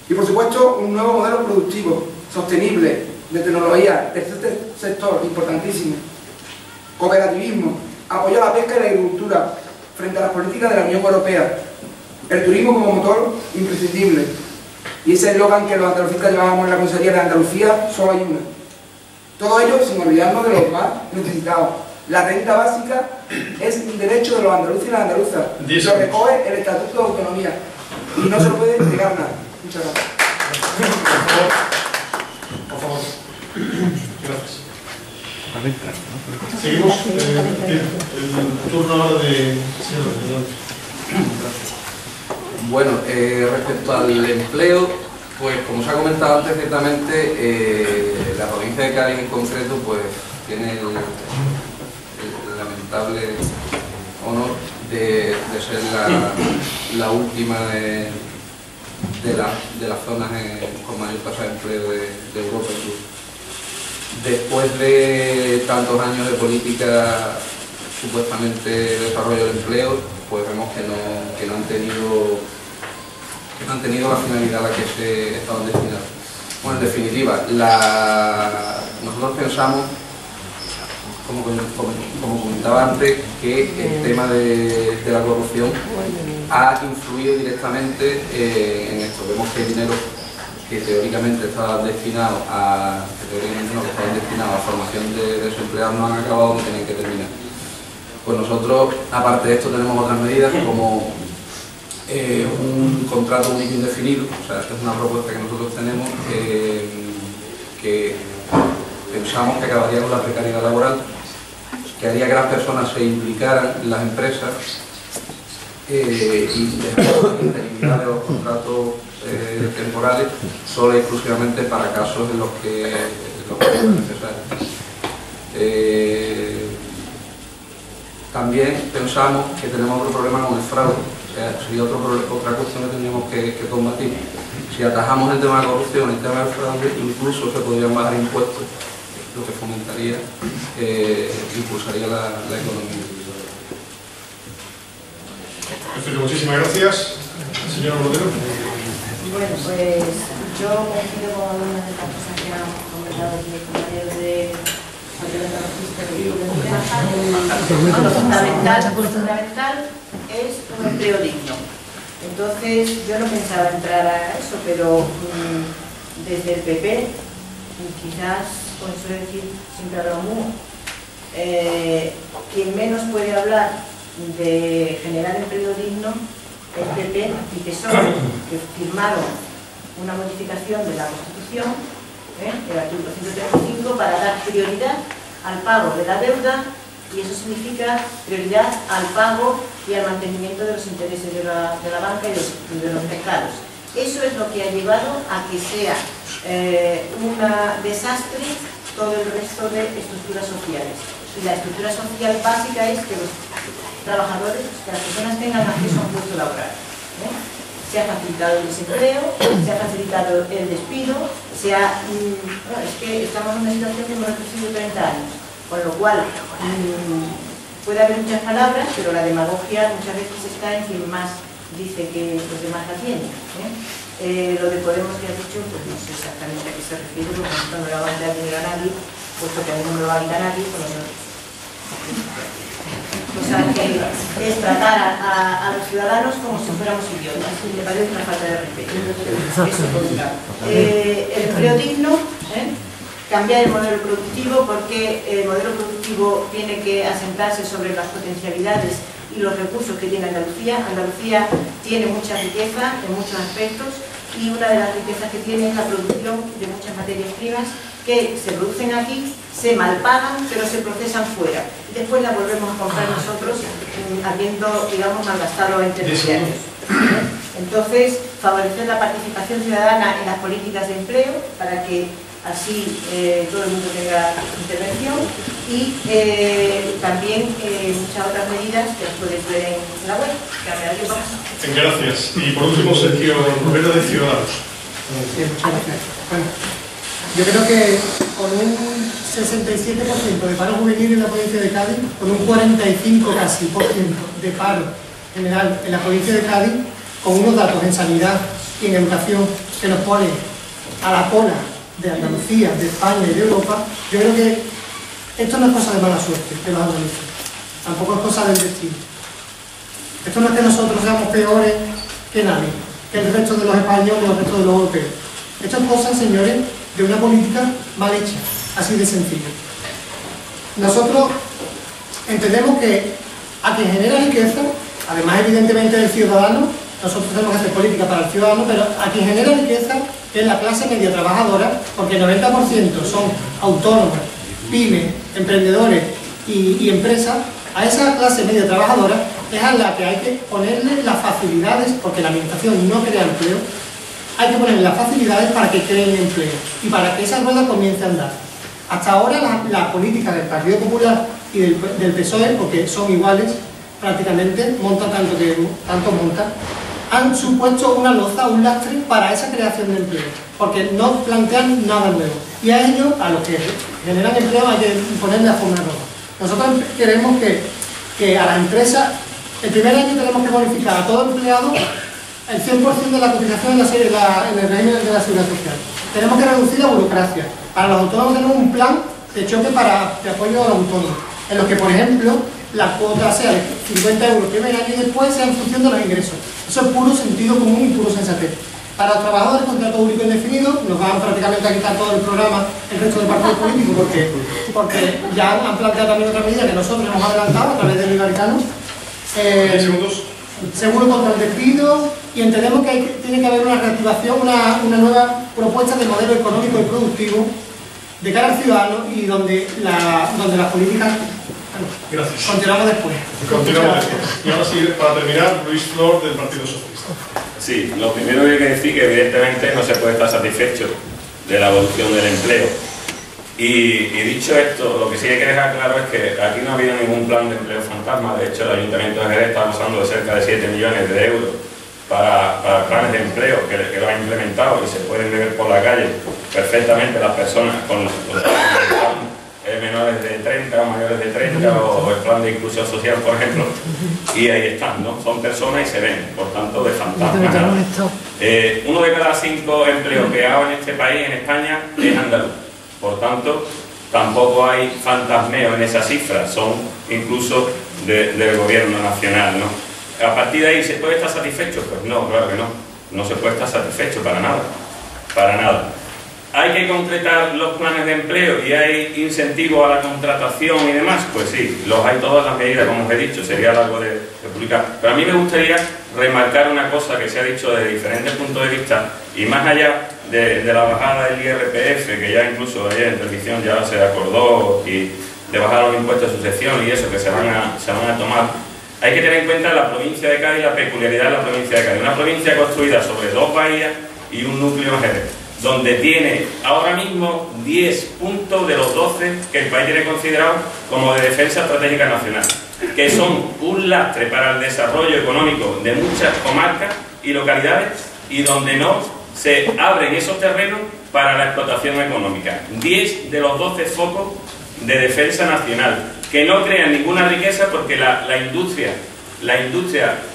Y por supuesto, un nuevo modelo productivo, sostenible, de tecnología, tercer sector, importantísimo. Cooperativismo, apoyo a la pesca y la agricultura frente a las políticas de la Unión Europea. El turismo como motor imprescindible. Y ese eslogan que los andalucistas llevábamos en la Consejería de Andalucía, solo hay una. Todo ello sin olvidarnos de los más necesitados. La renta básica es un derecho de los andaluces y las andaluzas. Lo recoge el Estatuto de Autonomía. Y no se lo puede negar nada. Muchas gracias. Por favor. Gracias. Seguimos el turno ahora de señor Gracias. Bueno, respecto al empleo, pues como se ha comentado antes, ciertamente la provincia de Cádiz en concreto pues tiene el lamentable honor de ser la última de las zonas con mayor tasa de empleo de Europa incluso. Después de tantos años de política supuestamente de desarrollo del empleo, pues vemos que no han tenido la finalidad a la que se estaban destinados. Bueno, en definitiva, nosotros pensamos, como comentaba antes, que el tema de la corrupción ha influido directamente en esto. Vemos que el dinero que teóricamente estaban destinados a formación de desempleados no han acabado, no tienen que terminar. Pues nosotros, aparte de esto, tenemos otras medidas como un contrato único indefinido. O sea, esta es una propuesta que nosotros tenemos que pensamos que acabaría con la precariedad laboral, que haría que las personas se implicaran en las empresas y dejar la interinidad de los contratos temporales solo y exclusivamente para casos en los que es necesario. También pensamos que tenemos otro problema con el fraude, o sea, sería otra cuestión que tendríamos que combatir. Si atajamos el tema de la corrupción, el tema del fraude, incluso se podrían bajar impuestos, lo que fomentaría, impulsaría la economía. Perfecto, muchísimas gracias. Señora Rodero. Bueno, pues yo coincido con algunas de las cosas que han comentado aquí los compañeros de lo fundamental es un empleo digno. Entonces yo no pensaba entrar a eso, pero desde el PP quizás, por eso decir, siempre hablamos quien menos puede hablar de generar empleo digno es PP y PSOE, que firmaron una modificación de la Constitución, el artículo 135, para dar prioridad al pago de la deuda, y eso significa prioridad al pago y al mantenimiento de los intereses de la banca y de los mercados. Eso es lo que ha llevado a que sea un desastre todo el resto de estructuras sociales. Y la estructura social básica es que los trabajadores, que las personas tengan acceso a un puesto laboral. Se ha facilitado el desempleo, se ha facilitado el despido, es que estamos en una situación que hemos reducido 30 años, con lo cual puede haber muchas palabras, pero la demagogia muchas veces está en quien más dice que los demás la tienen. Lo de Podemos que has dicho, pues no sé exactamente a qué se refiere, porque no me lo va a dar dinero a nadie, puesto que a mí no me lo va a quitar nadie, pues no. O sea, que es tratar a los ciudadanos como si fuéramos idiotas, y me parece una falta de respeto. Eso por un lado. El empleo digno, cambiar el modelo productivo, porque el modelo productivo tiene que asentarse sobre las potencialidades y los recursos que tiene Andalucía. Andalucía tiene mucha riqueza en muchos aspectos, y una de las riquezas que tiene es la producción de muchas materias primas que se producen aquí, se malpagan, pero se procesan fuera. Después las volvemos a comprar nosotros, habiendo, digamos, malgastado a intermediarios. Entonces, favorecer la participación ciudadana en las políticas de empleo, para que así todo el mundo tenga intervención, y también muchas otras medidas que las podéis ver en la web. Gracias. Y por último, Sergio Romero, de Ciudadanos. Sí, muchas gracias. Bueno, yo creo que con un 67% de paro juvenil en la provincia de Cádiz, con un 45% casi de paro general en la provincia de Cádiz, con unos datos en sanidad y en educación que nos ponen a la cola de Andalucía, de España y de Europa, yo creo que esto no es cosa de mala suerte de los andaluces, tampoco es cosa del destino. Esto no es que nosotros seamos peores que nadie, que el resto de los españoles o el resto de los europeos. Esto es cosa, señores, de una política mal hecha, así de sencillo. Nosotros entendemos que a quien genera riqueza, además evidentemente del ciudadano, nosotros tenemos que hacer política para el ciudadano, pero a quien genera riqueza es la clase media trabajadora, porque el 90% son autónomos, pymes, emprendedores y empresas. A esa clase media trabajadora es a la que hay que ponerle las facilidades, porque la administración no crea empleo, hay que ponerle las facilidades para que creen empleo y para que esa rueda comience a andar. Hasta ahora las políticas del Partido Popular y del PSOE, porque son iguales prácticamente, monta tanto monta, han supuesto una loza, un lastre para esa creación de empleo, porque no plantean nada nuevo. Y a ellos, a los que generan empleo, hay que ponerle la forma roja. Nosotros queremos que a la empresa, el primer año tenemos que bonificar a todo empleado el 100% de la cotización en el régimen de la seguridad social. Tenemos que reducir la burocracia. Para los autónomos tenemos un plan de choque de apoyo a los autónomos, en los que, por ejemplo, la cuota sea de 50 euros el primer año y después sea en función de los ingresos. Eso es puro sentido común y puro sensatez. Para los trabajadores con contrato único indefinido, nos van prácticamente a quitar todo el programa el resto de partidos políticos, porque ya han planteado también otra medida que nosotros hemos adelantado a través del Ibaricano. Seguro contra el despido, y entendemos que tiene que haber una reactivación, una nueva propuesta de modelo económico y productivo de cara al ciudadano, y donde las políticas... Gracias. Continuamos después. Continuamos después. Y ahora sí, para terminar, Luis Flor, del Partido Socialista. Sí, lo primero que hay que decir que evidentemente no se puede estar satisfecho de la evolución del empleo. Y dicho esto, lo que sí hay que dejar claro es que aquí no ha habido ningún plan de empleo fantasma. De hecho, el Ayuntamiento de Jerez está usando de cerca de 7 millones de euros para planes de empleo que lo ha implementado, y se pueden ver por la calle perfectamente las personas con menores de 30 o mayores de 30, o el plan de inclusión social, por ejemplo, y ahí están, ¿no? Son personas y se ven, por tanto, de fantasmas. Uno de cada 5 empleos creados en este país, en España, es andaluz. Por tanto, tampoco hay fantasmeo en esas cifras, son incluso del gobierno nacional, ¿no? A partir de ahí, ¿se puede estar satisfecho? Pues no, claro que no. No se puede estar satisfecho para nada. Para nada. ¿Hay que concretar los planes de empleo y hay incentivos a la contratación y demás? Pues sí, los hay todas las medidas, como os he dicho, sería algo de publicar. Pero a mí me gustaría remarcar una cosa que se ha dicho desde diferentes puntos de vista, y más allá de la bajada del IRPF, que ya incluso ayer en televisión ya se acordó, y de bajar los impuestos de sucesión y eso, que se van a tomar. Hay que tener en cuenta la provincia de Cádiz, la peculiaridad de la provincia de Cádiz. Una provincia construida sobre 2 bahías y un núcleo en Jerez, donde tiene ahora mismo 10 puntos de los 12 que el país tiene considerado como de defensa estratégica nacional, que son un lastre para el desarrollo económico de muchas comarcas y localidades, y donde no se abren esos terrenos para la explotación económica. 10 de los 12 focos de defensa nacional, que no crean ninguna riqueza, porque la industria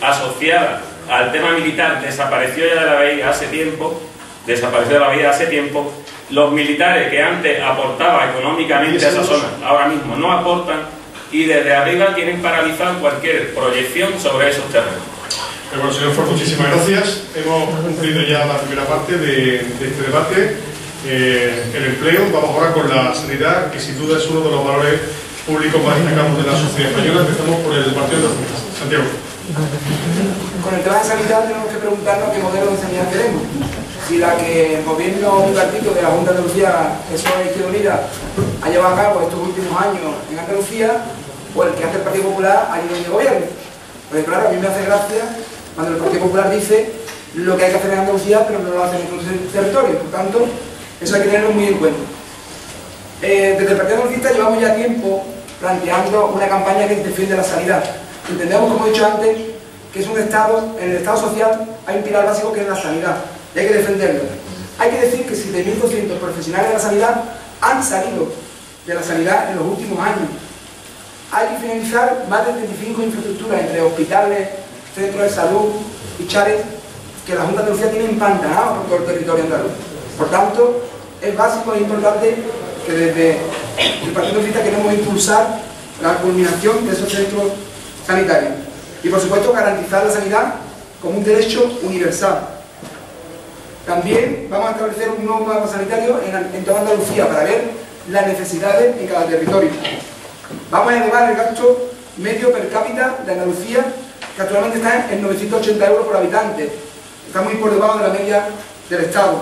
asociada al tema militar desapareció ya de la bahía hace tiempo. Los militares que antes aportaban económicamente a esa zona, ahora mismo no aportan, y desde arriba tienen paralizado cualquier proyección sobre esos terrenos. Bueno, señor Ford, muchísimas gracias. Hemos cumplido ya la primera parte de este debate. El empleo. Vamos ahora con la sanidad, que sin duda es uno de los valores públicos más destacados de la sociedad española. Empezamos por el Partido de los Socialistas. Santiago. Con el tema de sanidad tenemos que preguntarnos qué modelo de sanidad queremos. Si la que el gobierno bipartito de la Junta de Andalucía, PSOE y Izquierda Unida, ha llevado a cabo estos últimos años en Andalucía, o el que hace el Partido Popular a nivel de gobierno. Porque claro, a mí me hace gracia cuando el Partido Popular dice lo que hay que hacer en Andalucía, pero no lo hace en otros territorios. Por tanto, eso hay que tenerlo muy en cuenta. Desde el Partido Andalucista llevamos ya tiempo planteando una campaña que defiende la sanidad. Entendemos, como he dicho antes, que es un Estado, en el Estado social hay un pilar básico que es la sanidad, y hay que defenderlo. Hay que decir que 7.200 profesionales de la sanidad han salido de la sanidad en los últimos años. Hay que finalizar más de 35 infraestructuras entre hospitales, centros de salud y chares que la Junta de Andalucía tiene empantanados por todo el territorio andaluz. Por tanto, es básico e importante que desde el Partido Socialista queremos impulsar la culminación de esos centros sanitarios. Y por supuesto garantizar la sanidad como un derecho universal. También vamos a establecer un nuevo mapa sanitario en toda Andalucía para ver las necesidades en cada territorio. Vamos a elevar el gasto medio per cápita de Andalucía, que actualmente está en 980 euros por habitante. Está muy por debajo de la media del Estado.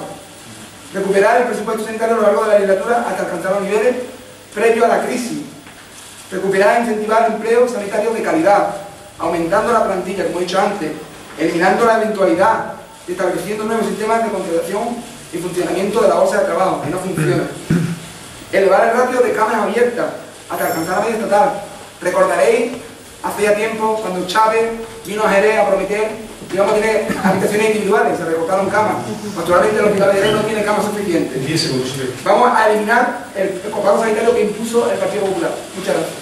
Recuperar el presupuesto sanitario a lo largo de la legislatura hasta alcanzar los niveles previos a la crisis. Recuperar e incentivar el empleo sanitario de calidad, aumentando la plantilla, como he dicho antes, eliminando la eventualidad, estableciendo nuevos sistemas de contratación y funcionamiento de la bolsa de trabajo, que no funciona. Elevar el ratio de camas abiertas hasta alcanzar la media estatal. Recordaréis, hace ya tiempo, cuando Chávez vino a Jerez a prometer que íbamos a tener habitaciones individuales, se recortaron camas. Actualmente el hospital de Jerez no tiene camas suficientes. 10 segundos, sí. Vamos a eliminar el copago sanitario que impuso el Partido Popular. Muchas gracias.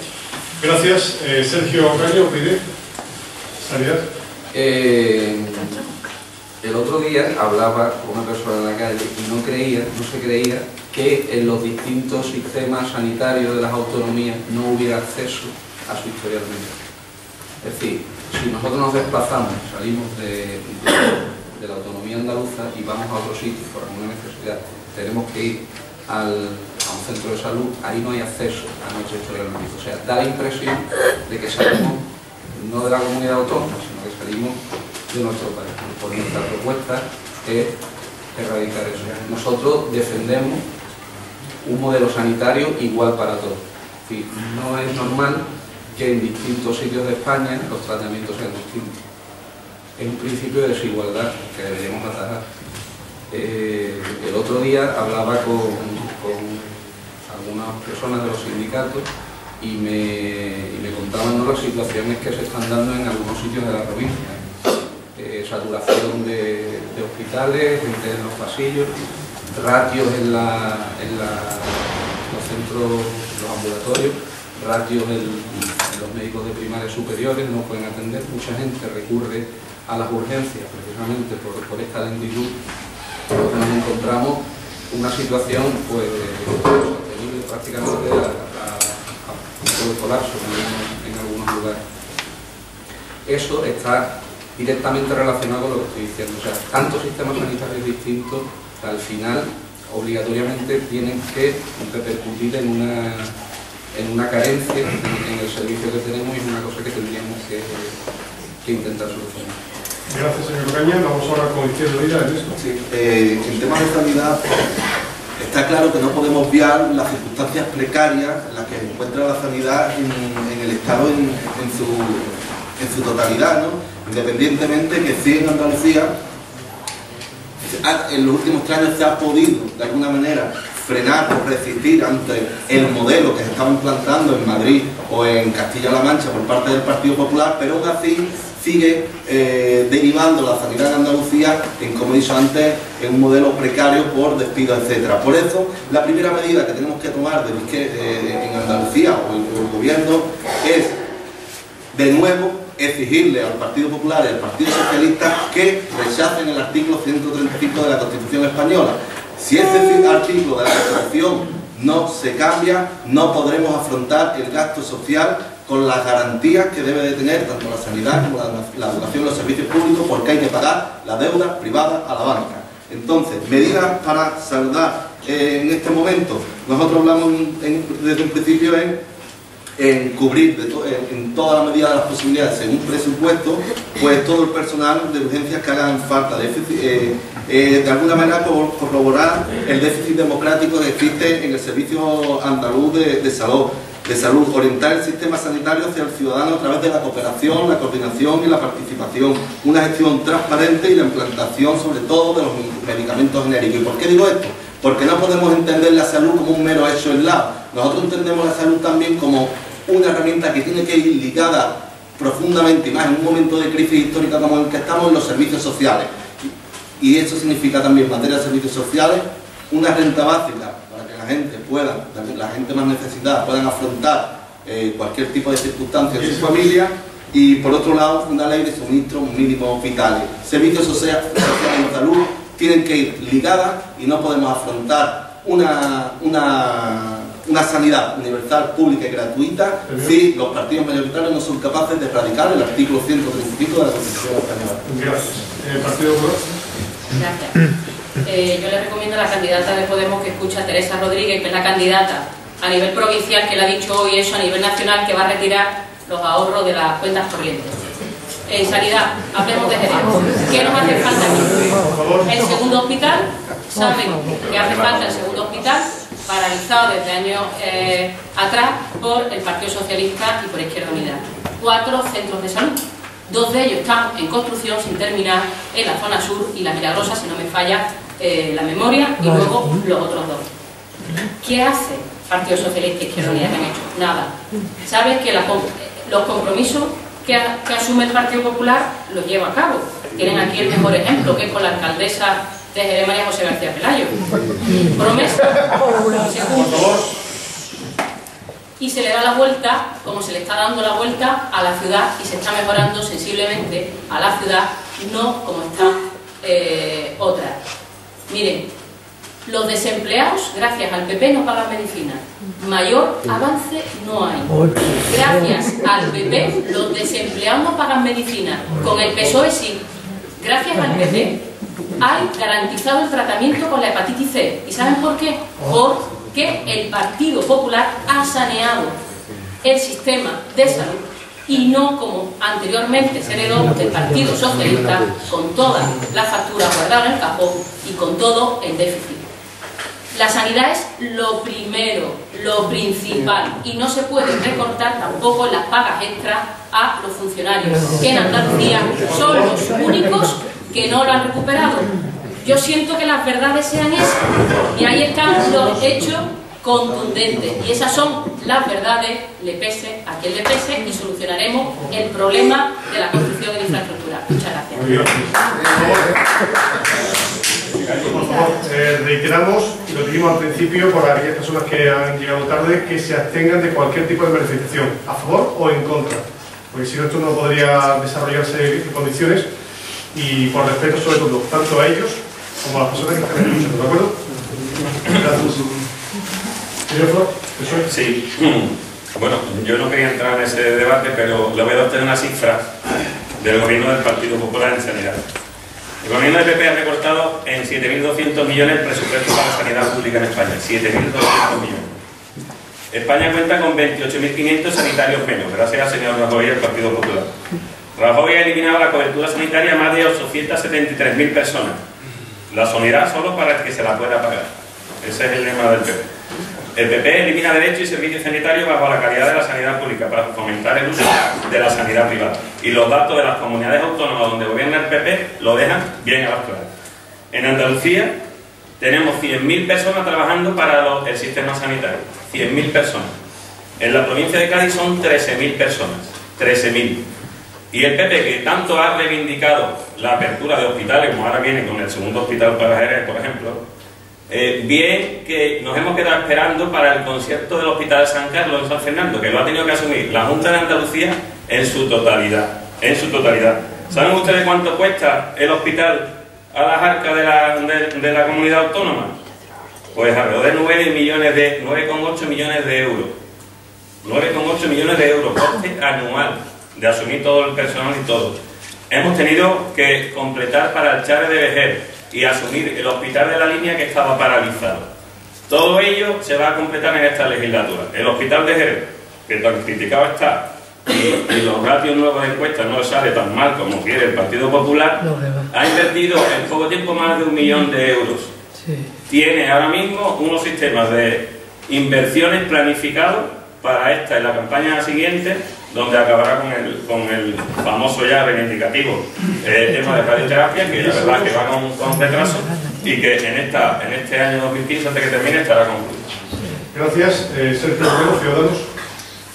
Gracias. Sergio Caño, pide. Sanidad. El otro día hablaba con una persona en la calle y no se creía que en los distintos sistemas sanitarios de las autonomías no hubiera acceso a su historial médico. Es decir, si nosotros nos desplazamos, salimos de la autonomía andaluza y vamos a otro sitio por alguna necesidad, tenemos que ir a un centro de salud, ahí no hay acceso a nuestro historial médico. O sea, da la impresión de que salimos no de la comunidad autónoma, sino que salimos de nuestro país. Por nuestra propuesta es erradicar eso. Nosotros defendemos un modelo sanitario igual para todos. Es decir, no es normal que en distintos sitios de España los tratamientos sean distintos. Es un principio de desigualdad que deberíamos atajar. El otro día hablaba con algunas personas de los sindicatos y me contaban las situaciones que se están dando en algunos sitios de la provincia. Saturación de hospitales, gente en los pasillos, ratios en los centros, los ambulatorios, ratios en los médicos de primaria superiores, no pueden atender. Mucha gente recurre a las urgencias precisamente por esta lentitud. Nos encontramos una situación pues sostenible prácticamente a punto de colapso en algunos lugares. Eso está directamente relacionado con lo que estoy diciendo. O sea, tantos sistemas sanitarios distintos, al final obligatoriamente tienen que repercutir en una carencia en el servicio que tenemos, y es una cosa que tendríamos que intentar solucionar. Gracias, señor Caña. Vamos ahora con Izquierda Unida en esto. Sí, en temas de sanidad está claro que no podemos obviar las circunstancias precarias en las que se encuentra la sanidad en el Estado en su totalidad, ¿no? Independientemente que sí, en Andalucía en los últimos 3 años se ha podido de alguna manera frenar o resistir ante el modelo que se estaba implantando en Madrid o en Castilla-La Mancha por parte del Partido Popular, pero aún así sigue derivando la sanidad en Andalucía en, como he dicho antes, en un modelo precario por despidos, etcétera. Por eso, la primera medida que tenemos que tomar en Andalucía o el gobierno es, de nuevo, exigirle al Partido Popular y al Partido Socialista que rechacen el artículo 135 de la Constitución Española. Si ese artículo de la Constitución no se cambia, no podremos afrontar el gasto social con las garantías que debe de tener tanto la sanidad como la educación y los servicios públicos, porque hay que pagar la deuda privada a la banca. Entonces, medidas para saludar en este momento. Nosotros hablamos desde un principio en cubrir en toda la medida de las posibilidades, según presupuesto, pues todo el personal de urgencias que hagan falta, de alguna manera corroborar el déficit democrático que existe en el Servicio Andaluz de Salud, orientar el sistema sanitario hacia el ciudadano a través de la cooperación, la coordinación y la participación, una gestión transparente y la implantación sobre todo de los medicamentos genéricos. ¿Y por qué digo esto? Porque no podemos entender la salud como un mero hecho aislado. Nosotros entendemos la salud también como una herramienta que tiene que ir ligada profundamente, y más en un momento de crisis histórica como el que estamos, en los servicios sociales. Y eso significa también, en materia de servicios sociales, una renta básica para que la gente más necesitada puedan afrontar cualquier tipo de circunstancia en su familia, y por otro lado, una ley de suministros mínimos vitales. Servicios sociales y salud tienen que ir ligadas y no podemos afrontar una sanidad universal, pública y gratuita si los partidos mayoritarios no son capaces de erradicar el artículo 135 de la Constitución Española. Gracias. Partido Popular. Gracias. Yo le recomiendo a la candidata de Podemos que escuche a Teresa Rodríguez, que es la candidata a nivel provincial, que le ha dicho hoy eso a nivel nacional, que va a retirar los ahorros de las cuentas corrientes. En sanidad, hablemos de Jerez. ¿Qué nos hace falta aquí? El segundo hospital, saben que hace falta el segundo hospital, paralizado desde años atrás por el Partido Socialista y por Izquierda Unida. 4 centros de salud. 2 de ellos están en construcción sin terminar en la zona sur y La Milagrosa, si no me falla la memoria, y luego los otros 2. ¿Qué hace Partido Socialista y Izquierda Unida que han hecho? Nada. ¿Sabes que los compromisos que asume el Partido Popular los lleva a cabo? Tienen aquí el mejor ejemplo, que es con la alcaldesa de Jerez, María José García Pelayo. Promesa, y se le da la vuelta, como se le está dando la vuelta a la ciudad, y se está mejorando sensiblemente a la ciudad, no como están otras. Miren, los desempleados, gracias al PP, no pagan medicina. Mayor avance no hay. Gracias al PP, los desempleados no pagan medicina. Con el PSOE sí. Gracias al PP, hay garantizado el tratamiento con la hepatitis C. ¿Y saben por qué? Porque el Partido Popular ha saneado el sistema de salud, y no como anteriormente se heredó del Partido Socialista, con todas las facturas guardadas en el cajón y con todo el déficit. La sanidad es lo primero, lo principal, y no se puede recortar tampoco las pagas extras a los funcionarios, que en Andalucía son los únicos que no lo han recuperado. Yo siento que las verdades sean esas, y ahí están los hechos contundentes, y esas son las verdades, le pese a quien le pese, y solucionaremos el problema de la construcción de la infraestructura. Muchas gracias. Por favor, reiteramos, y lo dijimos al principio, por aquellas personas que han llegado tarde, que se abstengan de cualquier tipo de manifestación, a favor o en contra, porque si no, esto no podría desarrollarse en condiciones, y por respeto sobre todo, tanto a ellos como a las personas que están escuchando, ¿de acuerdo? Gracias. Señor Flor, ¿eso es? Sí. Bueno, yo no quería entrar en ese debate, pero le voy a dar una cifra del gobierno del Partido Popular en sanidad. El gobierno del PP ha recortado en 7.200 millones el presupuesto para la sanidad pública en España. 7.200 millones. España cuenta con 28.500 sanitarios menos, gracias al señor Rajoy y al Partido Popular. Rajoy ha eliminado la cobertura sanitaria a más de 873.000 personas. La sanidad solo para el que se la pueda pagar. Ese es el lema del PP. El PP elimina derechos y servicios sanitarios bajo la calidad de la sanidad pública para fomentar el uso de la sanidad privada. Y los datos de las comunidades autónomas donde gobierna el PP lo dejan bien a las claras. En Andalucía tenemos 100.000 personas trabajando para el sistema sanitario. 100.000 personas. En la provincia de Cádiz son 13.000 personas. 13.000. Y el PP, que tanto ha reivindicado la apertura de hospitales, como ahora viene con el segundo hospital para Jerez, por ejemplo, bien que nos hemos quedado esperando para el concierto del Hospital de San Carlos en San Fernando, que lo ha tenido que asumir la Junta de Andalucía en su totalidad. En su totalidad. ¿Saben ustedes cuánto cuesta el hospital a las arcas de la comunidad autónoma? Pues alrededor de 9,8 millones de euros. 9,8 millones de euros, coste anual de asumir todo el personal y todo. Hemos tenido que completar para el Chávez de Vejer y asumir el hospital de la línea que estaba paralizado. Todo ello se va a completar en esta legislatura. El hospital de Jerez, que tan criticado está, y los ratios nuevos de encuestas no sale tan mal como quiere el Partido Popular, ha invertido en poco tiempo más de 1 millón de euros. Sí. Tiene ahora mismo unos sistemas de inversiones planificados para esta y la campaña siguiente, donde acabará con el famoso ya reivindicativo tema de radioterapia, que la verdad que va con retraso y que en este año 2015, antes que termine, estará concluido. Gracias. Sergio Romero, Ciudadanos.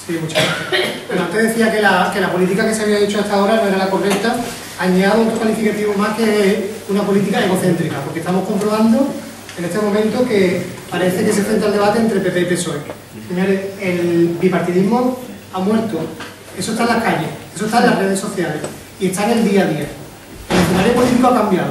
Sí, muchas gracias. Bueno, antes decía que la política que se había hecho hasta ahora no era la correcta. Añado otro calificativo más, que una política egocéntrica, porque estamos comprobando en este momento que parece que se centra el debate entre PP y PSOE. Señores, el bipartidismo ha muerto. Eso está en las calles, eso está en las redes sociales y está en el día a día. El escenario político ha cambiado.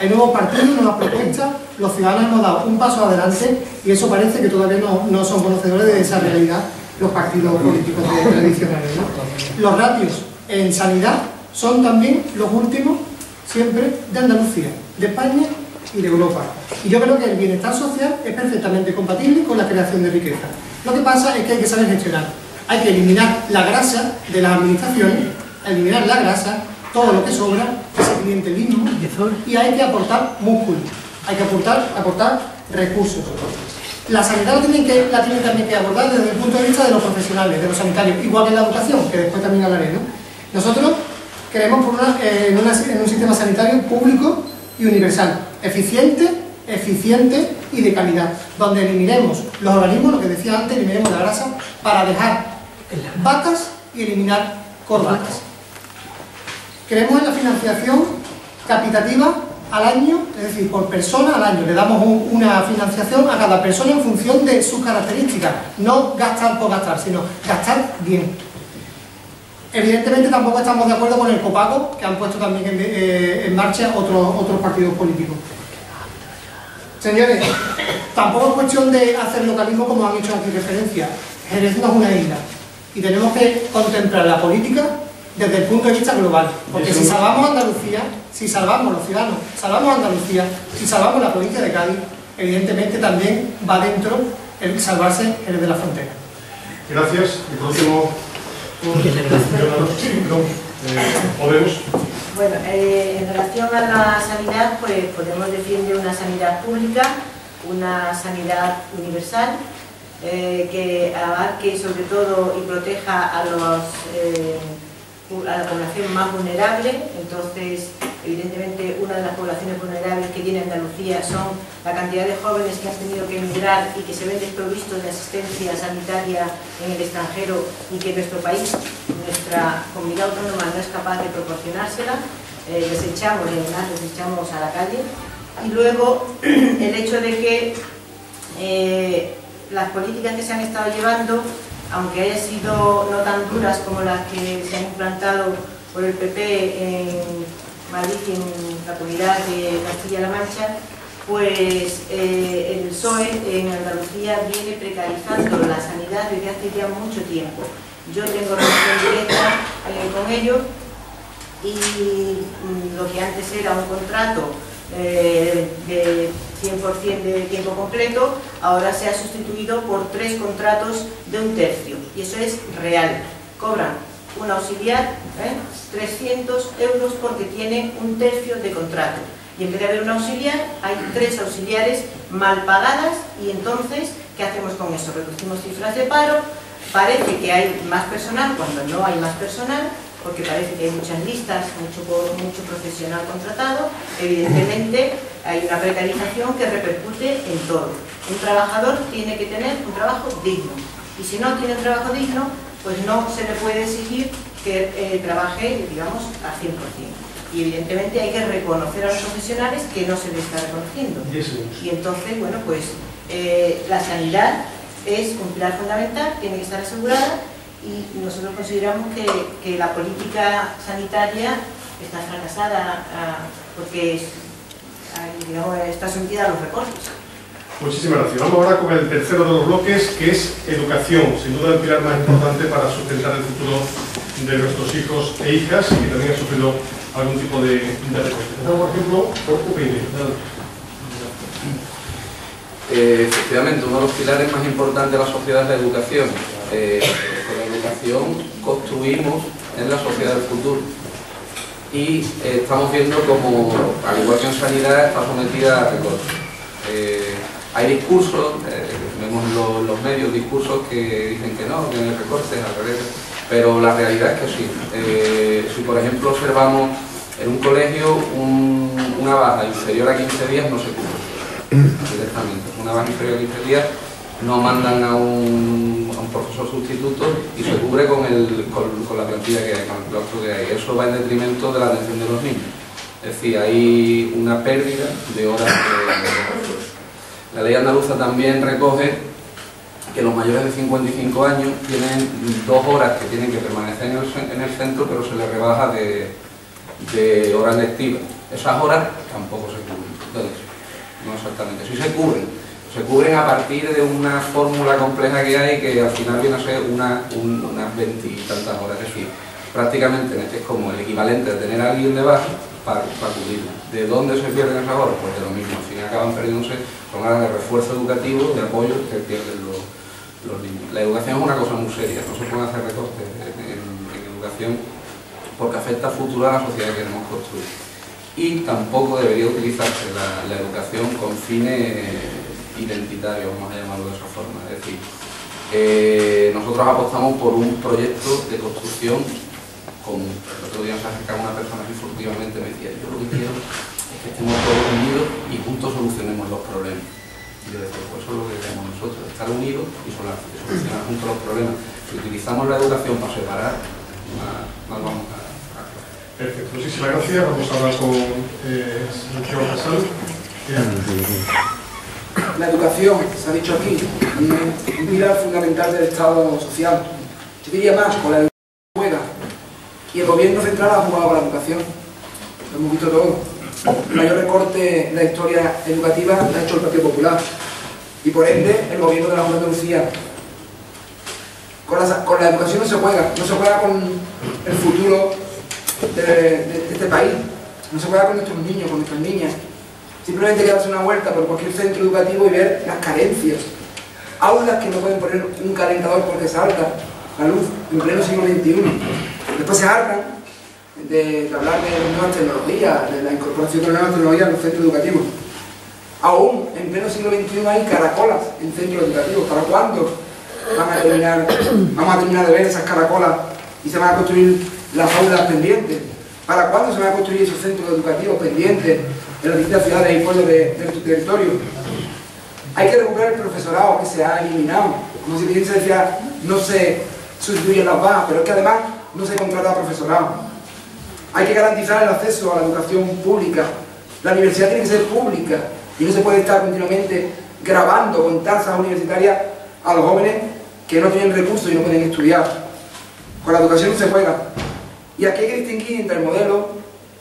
Hay nuevos partidos, nuevas propuestas, los ciudadanos hemos dado un paso adelante y eso parece que todavía no son conocedores de esa realidad los partidos políticos tradicionales, ¿no? Los ratios en sanidad son también los últimos siempre de Andalucía, de España y de Europa. Y yo creo que el bienestar social es perfectamente compatible con la creación de riqueza. Lo que pasa es que hay que saber gestionar. Hay que eliminar la grasa de las administraciones, eliminar la grasa, todo lo que sobra, ese clientelismo, y hay que aportar músculo, hay que aportar recursos. La sanidad la tienen también que abordar desde el punto de vista de los profesionales, de los sanitarios, igual que en la educación, que después también hablaré, ¿no? Nosotros queremos en un sistema sanitario público y universal, eficiente y de calidad, donde eliminemos los organismos, lo que decía antes, eliminemos la grasa para dejar vacas y eliminar corbatas. Creemos en la financiación capitativa al año, es decir, por persona al año. Le damos una financiación a cada persona en función de sus características, no gastar por gastar, sino gastar bien. Evidentemente tampoco estamos de acuerdo con el copago que han puesto también en marcha otros partidos políticos. Señores, tampoco es cuestión de hacer localismo como han hecho aquí referencia. Jerez no es una isla y tenemos que contemplar la política desde el punto de vista global, porque si salvamos Andalucía, si salvamos los ciudadanos, salvamos Andalucía, si salvamos la provincia de Cádiz, evidentemente también va dentro el salvarse el de la frontera. Gracias. Y por último, Podemos. Bueno, en relación a la sanidad, pues Podemos defiende una sanidad pública, una sanidad universal, que abarque sobre todo y proteja a la población más vulnerable. Entonces, evidentemente, una de las poblaciones vulnerables que tiene Andalucía son la cantidad de jóvenes que han tenido que emigrar y que se ven desprovistos de asistencia sanitaria en el extranjero y que nuestro país, nuestra comunidad autónoma, no es capaz de proporcionársela. Desechamos a la calle. Y luego, el hecho de que las políticas que se han estado llevando, aunque hayan sido no tan duras como las que se han implantado por el PP en Madrid y en la comunidad de Castilla-La Mancha, pues el PSOE en Andalucía viene precarizando la sanidad desde hace ya mucho tiempo. Yo tengo relación directa con ellos y lo que antes era un contrato de 100% de tiempo completo, ahora se ha sustituido por 3 contratos de 1/3, y eso es real. Cobran un auxiliar 300 euros porque tiene 1/3 de contrato, y en vez de haber un auxiliar hay 3 auxiliares mal pagadas. Y entonces, ¿qué hacemos con eso? Reducimos cifras de paro, parece que hay más personal cuando no hay más personal, porque parece que hay muchas listas, mucho profesional contratado. Evidentemente hay una precarización que repercute en todo. Un trabajador tiene que tener un trabajo digno, y si no tiene un trabajo digno, pues no se le puede exigir que trabaje, digamos, al 100%. Y evidentemente hay que reconocer a los profesionales que no se les está reconociendo. Y entonces, bueno, pues la sanidad es un pilar fundamental, tiene que estar asegurada, y nosotros consideramos que la política sanitaria está fracasada porque digamos, está sometida a los recortes. Muchísimas gracias. Vamos ahora con el tercero de los bloques, que es educación, sin duda el pilar más importante para sustentar el futuro de nuestros hijos e hijas, y que también ha sufrido algún tipo de recorte. Por ejemplo, por UPyD. Efectivamente, uno de los pilares más importantes de la sociedad es la educación. Con la educación construimos en la sociedad del futuro. Y estamos viendo como, al igual que en sanidad, está sometida a recortes. Hay discursos, vemos en los medios discursos que dicen que no hay recortes, al revés, pero la realidad es que sí. Si por ejemplo observamos en un colegio una baja inferior a 15 días no se cubre directamente. Una baja inferior a 15 días no mandan a un profesor sustituto y se cubre con la plantilla que hay, con el claustro que hay. Eso va en detrimento de la atención de los niños. Es decir, hay una pérdida de horas de La ley andaluza también recoge que los mayores de 55 años tienen 2 horas que tienen que permanecer en el centro, pero se les rebaja de horas lectivas. Esas horas tampoco se cubren. Entonces, no exactamente. Sí se cubren a partir de una fórmula compleja que hay, que al final viene a ser unas 20 y tantas horas. Es decir, prácticamente es como el equivalente de tener a alguien de baja para cubrirla. ¿De dónde se pierden esas horas? Pues de lo mismo. Al final acaban perdiéndose, son horas de refuerzo educativo, de apoyo que pierden los niños. La educación es una cosa muy seria, no se pueden hacer recortes en educación porque afecta a futuro a la sociedad que queremos construir. Y tampoco debería utilizarse la educación con fines identitarios, vamos a llamarlo de esa forma. Es decir, nosotros apostamos por un proyecto de construcción común. El otro día se acercaba una persona que furtivamente me decía: yo lo que quiero es que estemos todos unidos y juntos solucionemos los problemas. Y yo decía, pues eso es lo que queremos nosotros, estar unidos y solucionar juntos los problemas. Si utilizamos la educación para separar, más vamos a... Perfecto, muchísimas gracias. Vamos a hablar con Santiago Casal. La educación, se ha dicho aquí, es un pilar fundamental del Estado social. Yo diría más, con la educación juega. Y el gobierno central ha jugado con la educación. Lo hemos visto todo. El mayor recorte en la historia educativa lo ha hecho el Partido Popular. Y por ende, el gobierno de la Junta de Andalucía. Con la educación no se juega con el futuro de este país. No se juega con nuestros niños, con nuestras niñas. Simplemente hay que darse una vuelta por cualquier centro educativo y ver las carencias. Aulas que no pueden poner un calentador porque salta la luz en pleno siglo XXI. Después se hartan de hablar de nuevas tecnologías, de la incorporación de nuevas tecnologías en los centros educativos. Aún en pleno siglo XXI hay caracolas en centros educativos. ¿Para cuándo vamos a terminar de ver esas caracolas y se van a construir las aulas pendientes? ¿Para cuándo se van a construir esos centros educativos pendientes en las distintas ciudades y pueblos de nuestro territorio? Hay que recuperar el profesorado que se ha eliminado. Como si bien se decía, no se sustituyen las bajas, pero es que además no se contrata profesorado. Hay que garantizar el acceso a la educación pública. La universidad tiene que ser pública y no se puede estar continuamente grabando con tasas universitarias a los jóvenes que no tienen recursos y no pueden estudiar. Con la educación no se juega. Y aquí hay que distinguir entre el modelo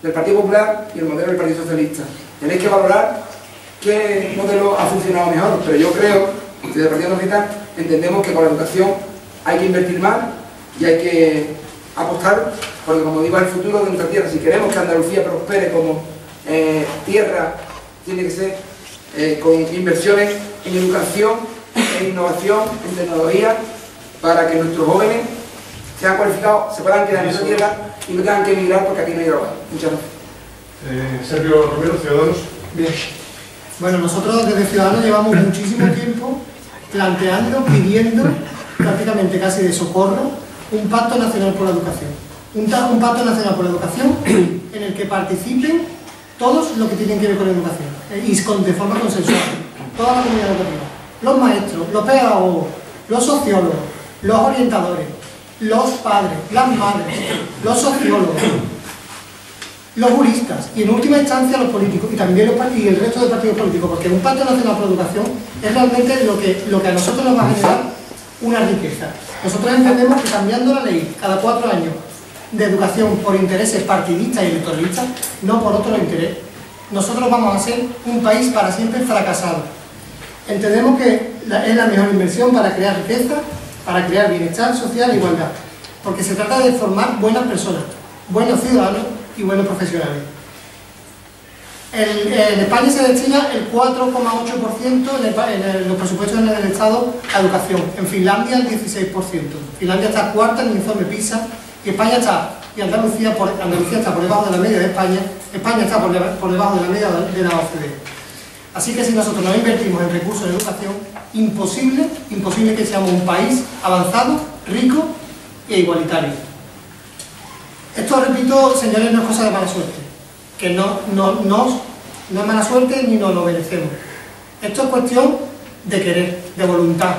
del Partido Popular y el modelo del Partido Socialista. Tenéis que valorar qué modelo ha funcionado mejor, pero yo creo que desde el Partido Socialista entendemos que con la educación hay que invertir más y hay que apostar, porque como digo, es el futuro de nuestra tierra. Si queremos que Andalucía prospere como tierra, tiene que ser con inversiones en educación, en innovación, en tecnología, para que nuestros jóvenes sean cualificados, se puedan quedar en esa tierra y no tengan que emigrar porque aquí no hay trabajo. Muchas gracias. Sergio Romero, Ciudadanos. Bien. Bueno, nosotros desde Ciudadanos llevamos muchísimo tiempo planteando, pidiendo, prácticamente casi de socorro, un pacto nacional por la educación. Un pacto nacional por la educación en el que participen todos los que tienen que ver con la educación y de forma consensuada, toda la comunidad educativa, los maestros, los pedagogos, los sociólogos, los orientadores, los padres, las madres, los sociólogos, los juristas y en última instancia los políticos y también y el resto de partidos políticos, porque un pacto nacional por la educación es realmente lo que a nosotros nos va a generar una riqueza. Nosotros entendemos que cambiando la ley cada 4 años de educación por intereses partidistas y electoralistas, no por otro interés, nosotros vamos a ser un país para siempre fracasado. Entendemos que es la mejor inversión para crear riqueza, para crear bienestar social e igualdad, porque se trata de formar buenas personas, buenos ciudadanos y buenos profesionales. En España se destina el 4,8% en los presupuestos del Estado a educación, en Finlandia el 16%. Finlandia está cuarta en el informe PISA y España está, y Andalucía está por debajo de la media de España está por debajo de la media de la OCDE. Así que si nosotros no invertimos en recursos de educación, imposible que seamos un país avanzado, rico e igualitario. Esto, repito, señores, no es cosa de mala suerte, que no es mala suerte ni nos lo merecemos. Esto es cuestión de querer, de voluntad,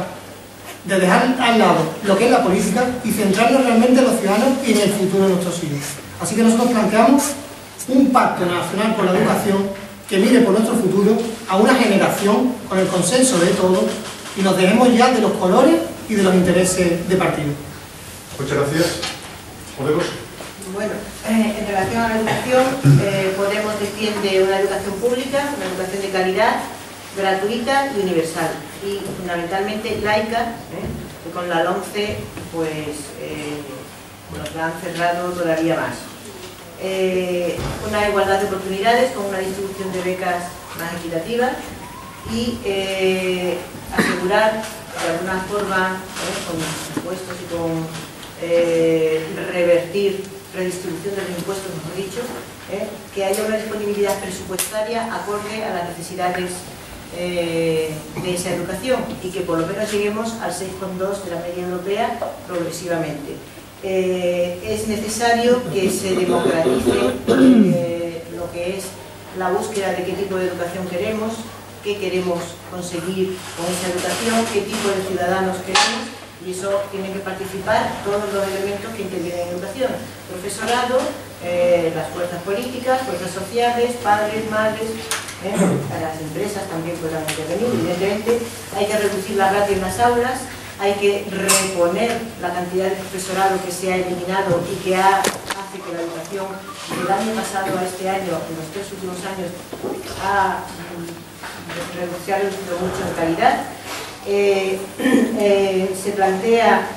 de dejar al lado lo que es la política y centrarnos realmente en los ciudadanos y en el futuro de nuestros hijos. Así que nosotros planteamos un pacto nacional por la educación que mire por nuestro futuro a una generación con el consenso de todos y nos dejemos ya de los colores y de los intereses de partido. Muchas gracias. Podemos. Bueno, en relación a la educación, Podemos defiende una educación pública, una educación de calidad, gratuita y universal, y fundamentalmente laica, que con la LOMCE pues nos la han cerrado todavía más. Una igualdad de oportunidades con una distribución de becas más equitativa y asegurar de alguna forma, con impuestos y con redistribución de los impuestos, mejor dicho, que haya una disponibilidad presupuestaria acorde a las necesidades de esa educación y que por lo menos lleguemos al 6,2 de la media europea progresivamente. Es necesario que se democratice lo que es la búsqueda de qué tipo de educación queremos, qué queremos conseguir con esa educación, qué tipo de ciudadanos queremos, y eso tienen que participar todos los elementos que intervienen en educación: profesorado, las fuerzas políticas, fuerzas sociales, padres, madres, las empresas también podrán intervenir. Evidentemente hay que reducir la ratio en las aulas, hay que reponer la cantidad de profesorado que se ha eliminado y que hace que la educación del año pasado a este año, en los 3 últimos años, se ha reducido mucho en calidad. Se plantea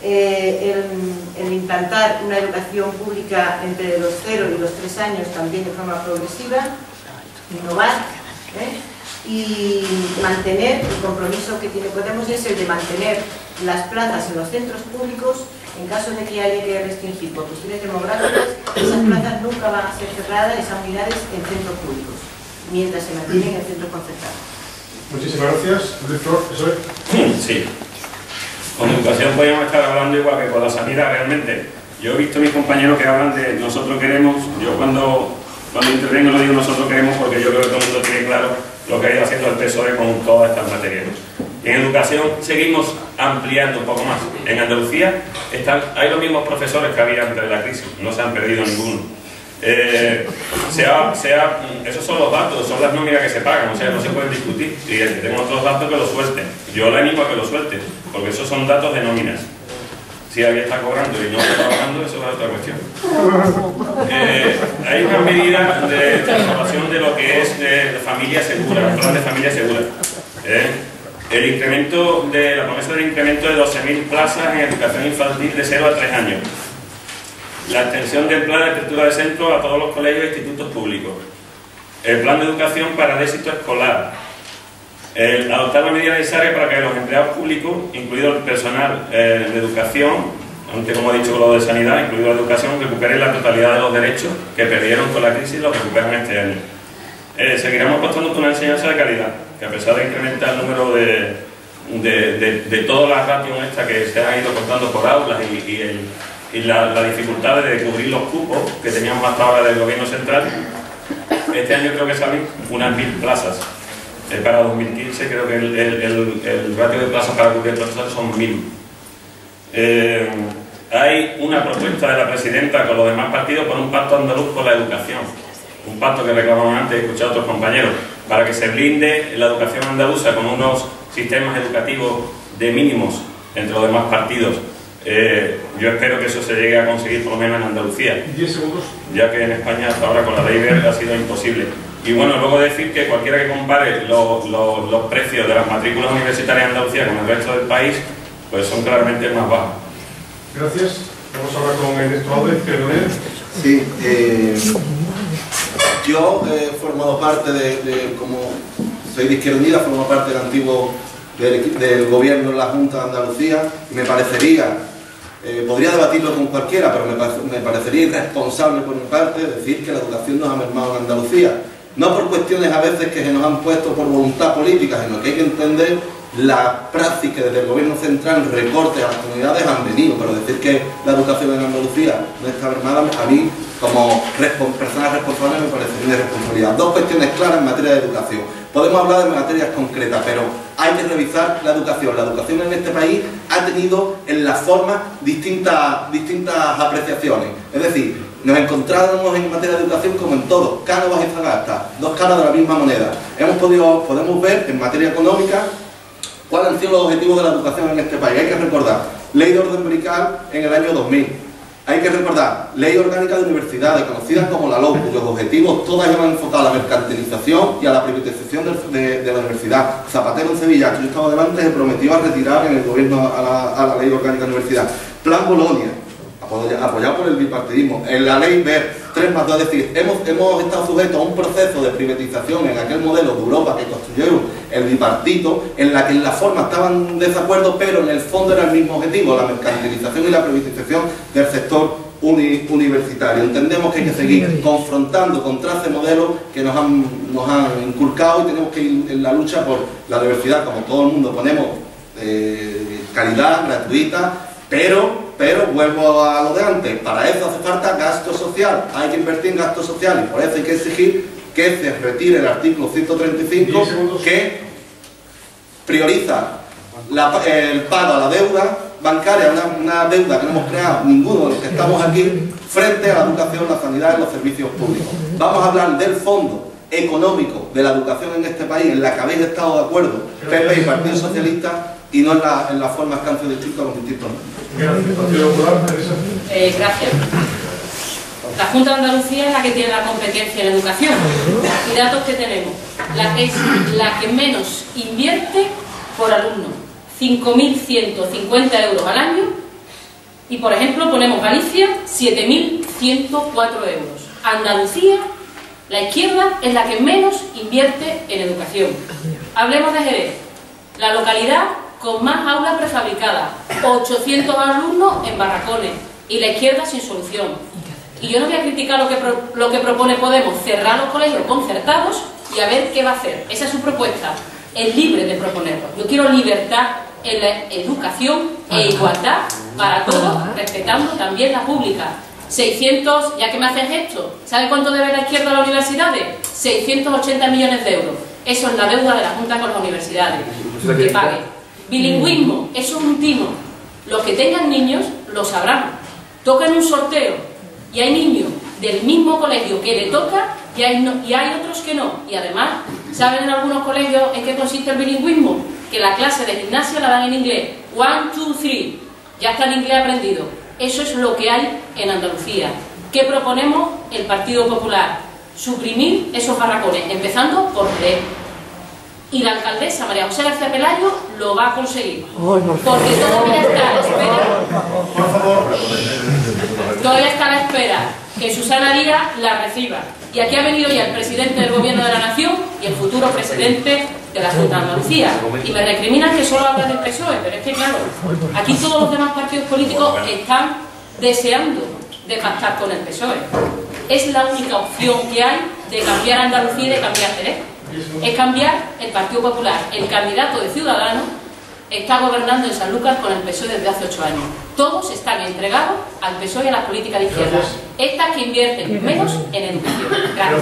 el implantar una educación pública entre los 0 y los 3 años también de forma progresiva, innovar, y mantener el compromiso que tiene Podemos es el de mantener las plazas en los centros públicos. En caso de que haya que restringir por cuestiones demográficas, esas plazas nunca van a ser cerradas, esas unidades, en centros públicos, mientras se mantienen en centros concertados. Muchísimas gracias. Luis Flor, eso es. Sí. Con educación podríamos estar hablando igual que con la sanidad, realmente. Yo he visto a mis compañeros que hablan de nosotros queremos. Yo cuando intervengo lo digo nosotros queremos porque yo creo que todo el mundo tiene claro lo que ha ido haciendo el PSOE con todas estas materias. Y en educación seguimos ampliando un poco más. En Andalucía hay los mismos profesores que había antes de la crisis, no se han perdido ninguno. Esos son los datos, son las nóminas que se pagan, o sea, no se pueden discutir. Y el que tenga otros datos que lo suelten. Yo le animo a que lo suelten, porque esos son datos de nóminas. Si alguien está cobrando y no está pagando, eso es otra cuestión. Hay una medida de transformación de lo que es familia segura, plan de familia segura. el incremento de la promesa del incremento de 12.000 plazas en educación infantil de 0 a 3 años, la extensión del plan de apertura de centros a todos los colegios e institutos públicos, el plan de educación para el éxito escolar, adoptar la medida necesaria para que los empleados públicos, incluido el personal de educación, aunque como he dicho con lo de sanidad, incluido la educación, recuperen la totalidad de los derechos que perdieron con la crisis y los recuperan este año. Seguiremos apostando por una enseñanza de calidad, que a pesar de incrementar el número de todas las ratios estas que se han ido contando por aulas y la dificultad de cubrir los cupos que teníamos hasta ahora del gobierno central, este año creo que salen unas 1.000 plazas. Para 2015 creo que el ratio de plazas para cubrir el profesor son 1.000. Hay una propuesta de la presidenta con los demás partidos por un pacto andaluz por la educación, un pacto que reclamaban antes, he escuchado a otros compañeros, para que se blinde la educación andaluza con unos sistemas educativos de mínimos entre los demás partidos. Yo espero que eso se llegue a conseguir por lo menos en Andalucía, 10 segundos. Ya que en España hasta ahora con la ley verde ha sido imposible. Y bueno, luego decir que cualquiera que compare los precios de las matrículas universitarias en Andalucía con el resto del país, pues son claramente más bajos. Gracias. Vamos ahora con Ernesto Alves, Perdonero. Sí, yo he formado parte como soy de Izquierda Unida, formo parte del antiguo del gobierno en la Junta de Andalucía, y me parecería, podría debatirlo con cualquiera, pero me parecería irresponsable por mi parte decir que la educación nos ha mermado en Andalucía. No por cuestiones a veces que se nos han puesto por voluntad política, sino que hay que entender la práctica desde el gobierno central, recortes a las comunidades han venido, pero decir que la educación en Andalucía no está mermada, a mí como persona responsable me parece una irresponsabilidad. Dos cuestiones claras en materia de educación. Podemos hablar de materias concretas, pero hay que revisar la educación. La educación en este país ha tenido en las formas distintas apreciaciones. Es decir, nos encontramos en materia de educación como en todo, cánovas y zagastas, dos caras de la misma moneda. Podemos ver en materia económica cuáles han sido los objetivos de la educación en este país. Hay que recordar, Ley de Orden Verical en el año 2000. Hay que recordar, Ley Orgánica de Universidades, conocida como la LOU, cuyos objetivos todas iban enfocados a la mercantilización y a la privatización de la universidad. Zapatero en Sevilla, que yo estaba delante, se prometió a retirar en el gobierno a la Ley Orgánica de Universidad. Plan Bolonia, apoyado por el bipartidismo. En la Ley BER 3+2, es decir, hemos estado sujetos a un proceso de privatización en aquel modelo de Europa que construyeron el bipartito, en la que en la forma estaban en desacuerdo, pero en el fondo era el mismo objetivo, la mercantilización y la privatización del sector universitario. Entendemos que hay que seguir confrontando contra ese modelo que nos han inculcado, y tenemos que ir en la lucha por la universidad, como todo el mundo ponemos, calidad, gratuita, pero vuelvo a lo de antes, para eso hace falta gasto social, hay que invertir en gasto social, y por eso hay que exigir que se retire el artículo 135 que prioriza el pago a la deuda bancaria, una deuda que no hemos creado ninguno de los que estamos aquí, frente a la educación, la sanidad y los servicios públicos. Vamos a hablar del fondo económico de la educación en este país, en la que habéis estado de acuerdo PP y Partido Socialista, y no en las formas que han sido distintas a los distintos. Gracias. La Junta de Andalucía es la que tiene la competencia en educación. Y datos que tenemos. Es la que menos invierte por alumno. 5.150 euros al año. Y por ejemplo ponemos Galicia, 7.104 euros. Andalucía, la izquierda, es la que menos invierte en educación. Hablemos de Jerez. La localidad con más aulas prefabricadas, 800 alumnos en barracones, y la izquierda sin solución. Y yo no voy a criticar lo que propone Podemos, cerrar los colegios concertados y a ver qué va a hacer. Esa es su propuesta, es libre de proponerlo. Yo quiero libertad en la educación e igualdad para todos, respetando también la pública. 600, ya que me hacen esto, ¿sabe cuánto debe la izquierda a las universidades? 680 millones de euros. Eso es la deuda de la Junta con las universidades, que pague. Bilingüismo, eso es un timo. Los que tengan niños lo sabrán. Tocan un sorteo y hay niños del mismo colegio que le toca y hay otros que no. Y además, ¿saben en algunos colegios en qué consiste el bilingüismo? Que la clase de gimnasia la dan en inglés. 1, 2, 3. Ya está en inglés aprendido. Eso es lo que hay en Andalucía. ¿Qué proponemos el Partido Popular? Suprimir esos barracones, empezando por leer. Y la alcaldesa María José García Pelayo lo va a conseguir. Porque todavía está a la espera. Por favor. Todavía está a la espera que Susana Díaz la reciba. Y aquí ha venido ya el presidente del Gobierno de la Nación y el futuro presidente de la Junta de Andalucía. Y me recriminan que solo habla del PSOE, pero es que claro, aquí todos los demás partidos políticos están deseando de pactar con el PSOE. Es la única opción que hay de cambiar Andalucía y de cambiar Jerez. Es cambiar el Partido Popular. El candidato de Ciudadanos está gobernando en Sanlúcar con el PSOE desde hace 8 años. Todos están entregados al PSOE y a las políticas de izquierda. Estas que invierten menos en educación. Gracias.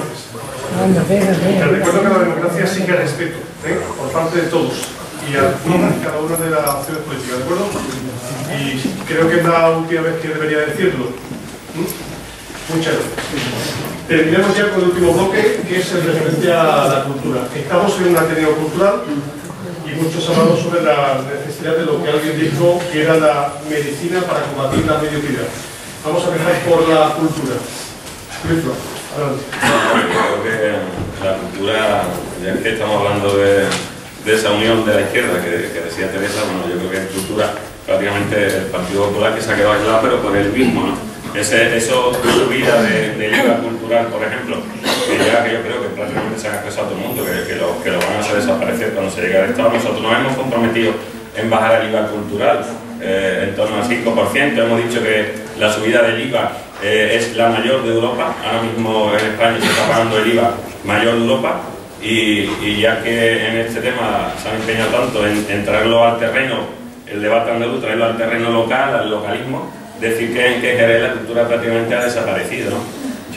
Te recuerdo que la democracia exige respeto, por parte de todos y cada una de las opciones políticas, ¿de acuerdo? Y creo que es la última vez que debería decirlo. Muchas gracias. Terminamos ya con el último bloque, que es el referente a la cultura. Estamos en un ateneo cultural y muchos han hablado sobre la necesidad de lo que alguien dijo que era la medicina para combatir la mediocridad. Vamos a empezar por la cultura. Luis Flor, adelante. Yo creo que la cultura, ya que estamos hablando de esa unión de la izquierda que decía Teresa, bueno, yo creo que en cultura prácticamente el Partido Popular que se ha quedado aislado, pero por el mismo, ¿no? Eso subida del IVA cultural, por ejemplo, que yo creo que prácticamente se ha expresado todo el mundo, que lo van a hacer desaparecer cuando se llegue al Estado. Nosotros nos hemos comprometido en bajar el IVA cultural en torno al 5%. Hemos dicho que la subida del IVA es la mayor de Europa. Ahora mismo en España se está pagando el IVA mayor de Europa. Y ya que en este tema se han empeñado tanto en traerlo al terreno, el debate andaluz, traerlo al terreno local, al localismo, decir que en Jerez la cultura prácticamente ha desaparecido, ¿no?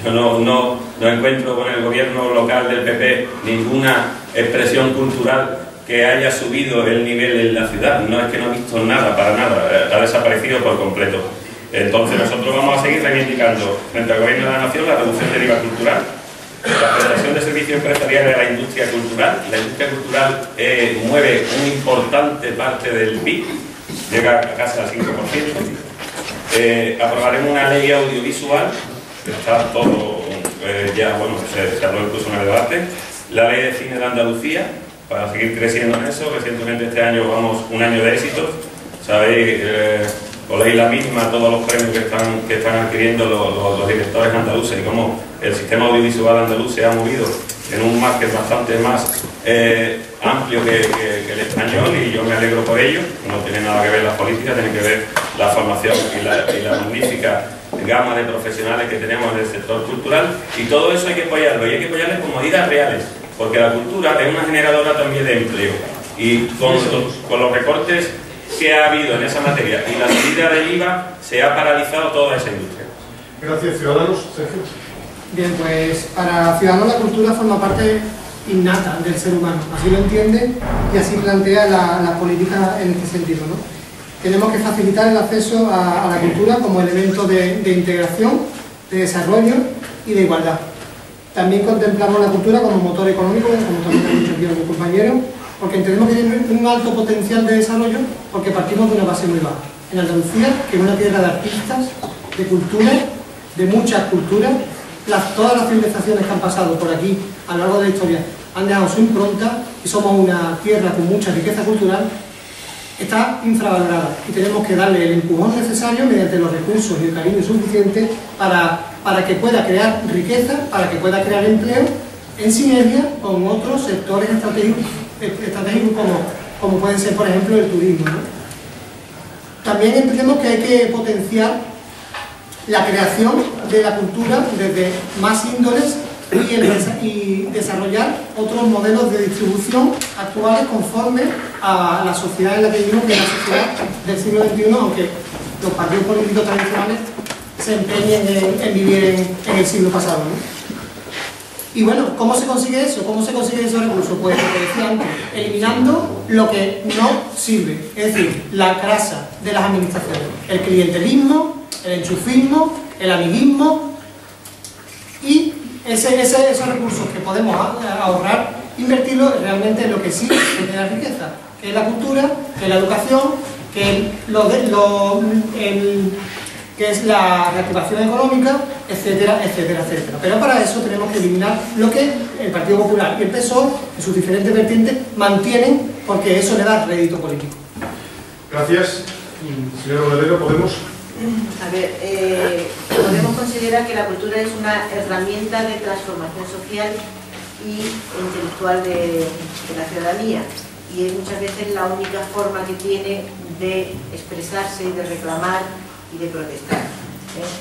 Yo no encuentro con el gobierno local del PP ninguna expresión cultural que haya subido el nivel en la ciudad. No es que no he visto nada, para nada, ha desaparecido por completo. Entonces nosotros vamos a seguir reivindicando frente al gobierno de la nación la reducción del IVA cultural, la Federación de Servicios Empresariales de la Industria Cultural. La industria cultural mueve una importante parte del PIB, llega a casi al 5%. Aprobaremos una ley audiovisual, que está todo ya, bueno, se aprobó incluso en el debate, la ley de cine de Andalucía, para seguir creciendo en eso. Recientemente este año vamos un año de éxitos, sabéis, oléis la misma todos los premios que están adquiriendo los directores andaluces y cómo el sistema audiovisual andaluz se ha movido en un market bastante más amplio que el español, y yo me alegro por ello. No tiene nada que ver la política, tiene que ver la formación y la magnífica gama de profesionales que tenemos en el sector cultural, y todo eso hay que apoyarlo, y hay que apoyarlo con medidas reales, porque la cultura es una generadora también de empleo, y con los recortes que ha habido en esa materia y la subida del IVA se ha paralizado toda esa industria. Gracias. Ciudadanos, Sergio. Bien, pues para Ciudadanos la cultura forma parte innata del ser humano, así lo entiende y así plantea la política en este sentido, ¿no? Tenemos que facilitar el acceso a la cultura como elemento de integración, de desarrollo y de igualdad. También contemplamos la cultura como motor económico, como también ha dicho aquí mi compañero, porque entendemos que tiene un alto potencial de desarrollo, porque partimos de una base muy baja. En Andalucía, que es una tierra de artistas, de cultura, de muchas culturas, todas las civilizaciones que han pasado por aquí a lo largo de la historia han dejado su impronta, y somos una tierra con mucha riqueza cultural, está infravalorada, y tenemos que darle el empujón necesario mediante los recursos y el cariño suficiente para que pueda crear riqueza, para que pueda crear empleo en sinergia con otros sectores estratégicos como pueden ser, por ejemplo, el turismo, ¿no? También entendemos que hay que potenciar la creación de la cultura desde más índoles y desarrollar otros modelos de distribución actuales conforme a la sociedad en la que vivimos, que es la sociedad del siglo XXI, aunque los partidos políticos tradicionales se empeñen en vivir en el siglo pasado, ¿no? Y bueno, ¿cómo se consigue eso? ¿Cómo se consiguen esos recursos? Pues, como decía antes, eliminando lo que no sirve, es decir, la grasa de las administraciones, el clientelismo, el enchufismo, el amiguismo, y esos recursos que podemos ahorrar, invertirlos realmente en lo que sí genera riqueza, que es la cultura, que es la educación, que es que es la reactivación económica, etcétera, etcétera, etcétera. Pero para eso tenemos que eliminar lo que el Partido Popular y el PSOE, en sus diferentes vertientes, mantienen, porque eso le da rédito político. Gracias. Señor Valero, ¿podemos? A ver, podemos considerar que la cultura es una herramienta de transformación social y intelectual de la ciudadanía, y es muchas veces la única forma que tiene de expresarse y de reclamar y de protestar.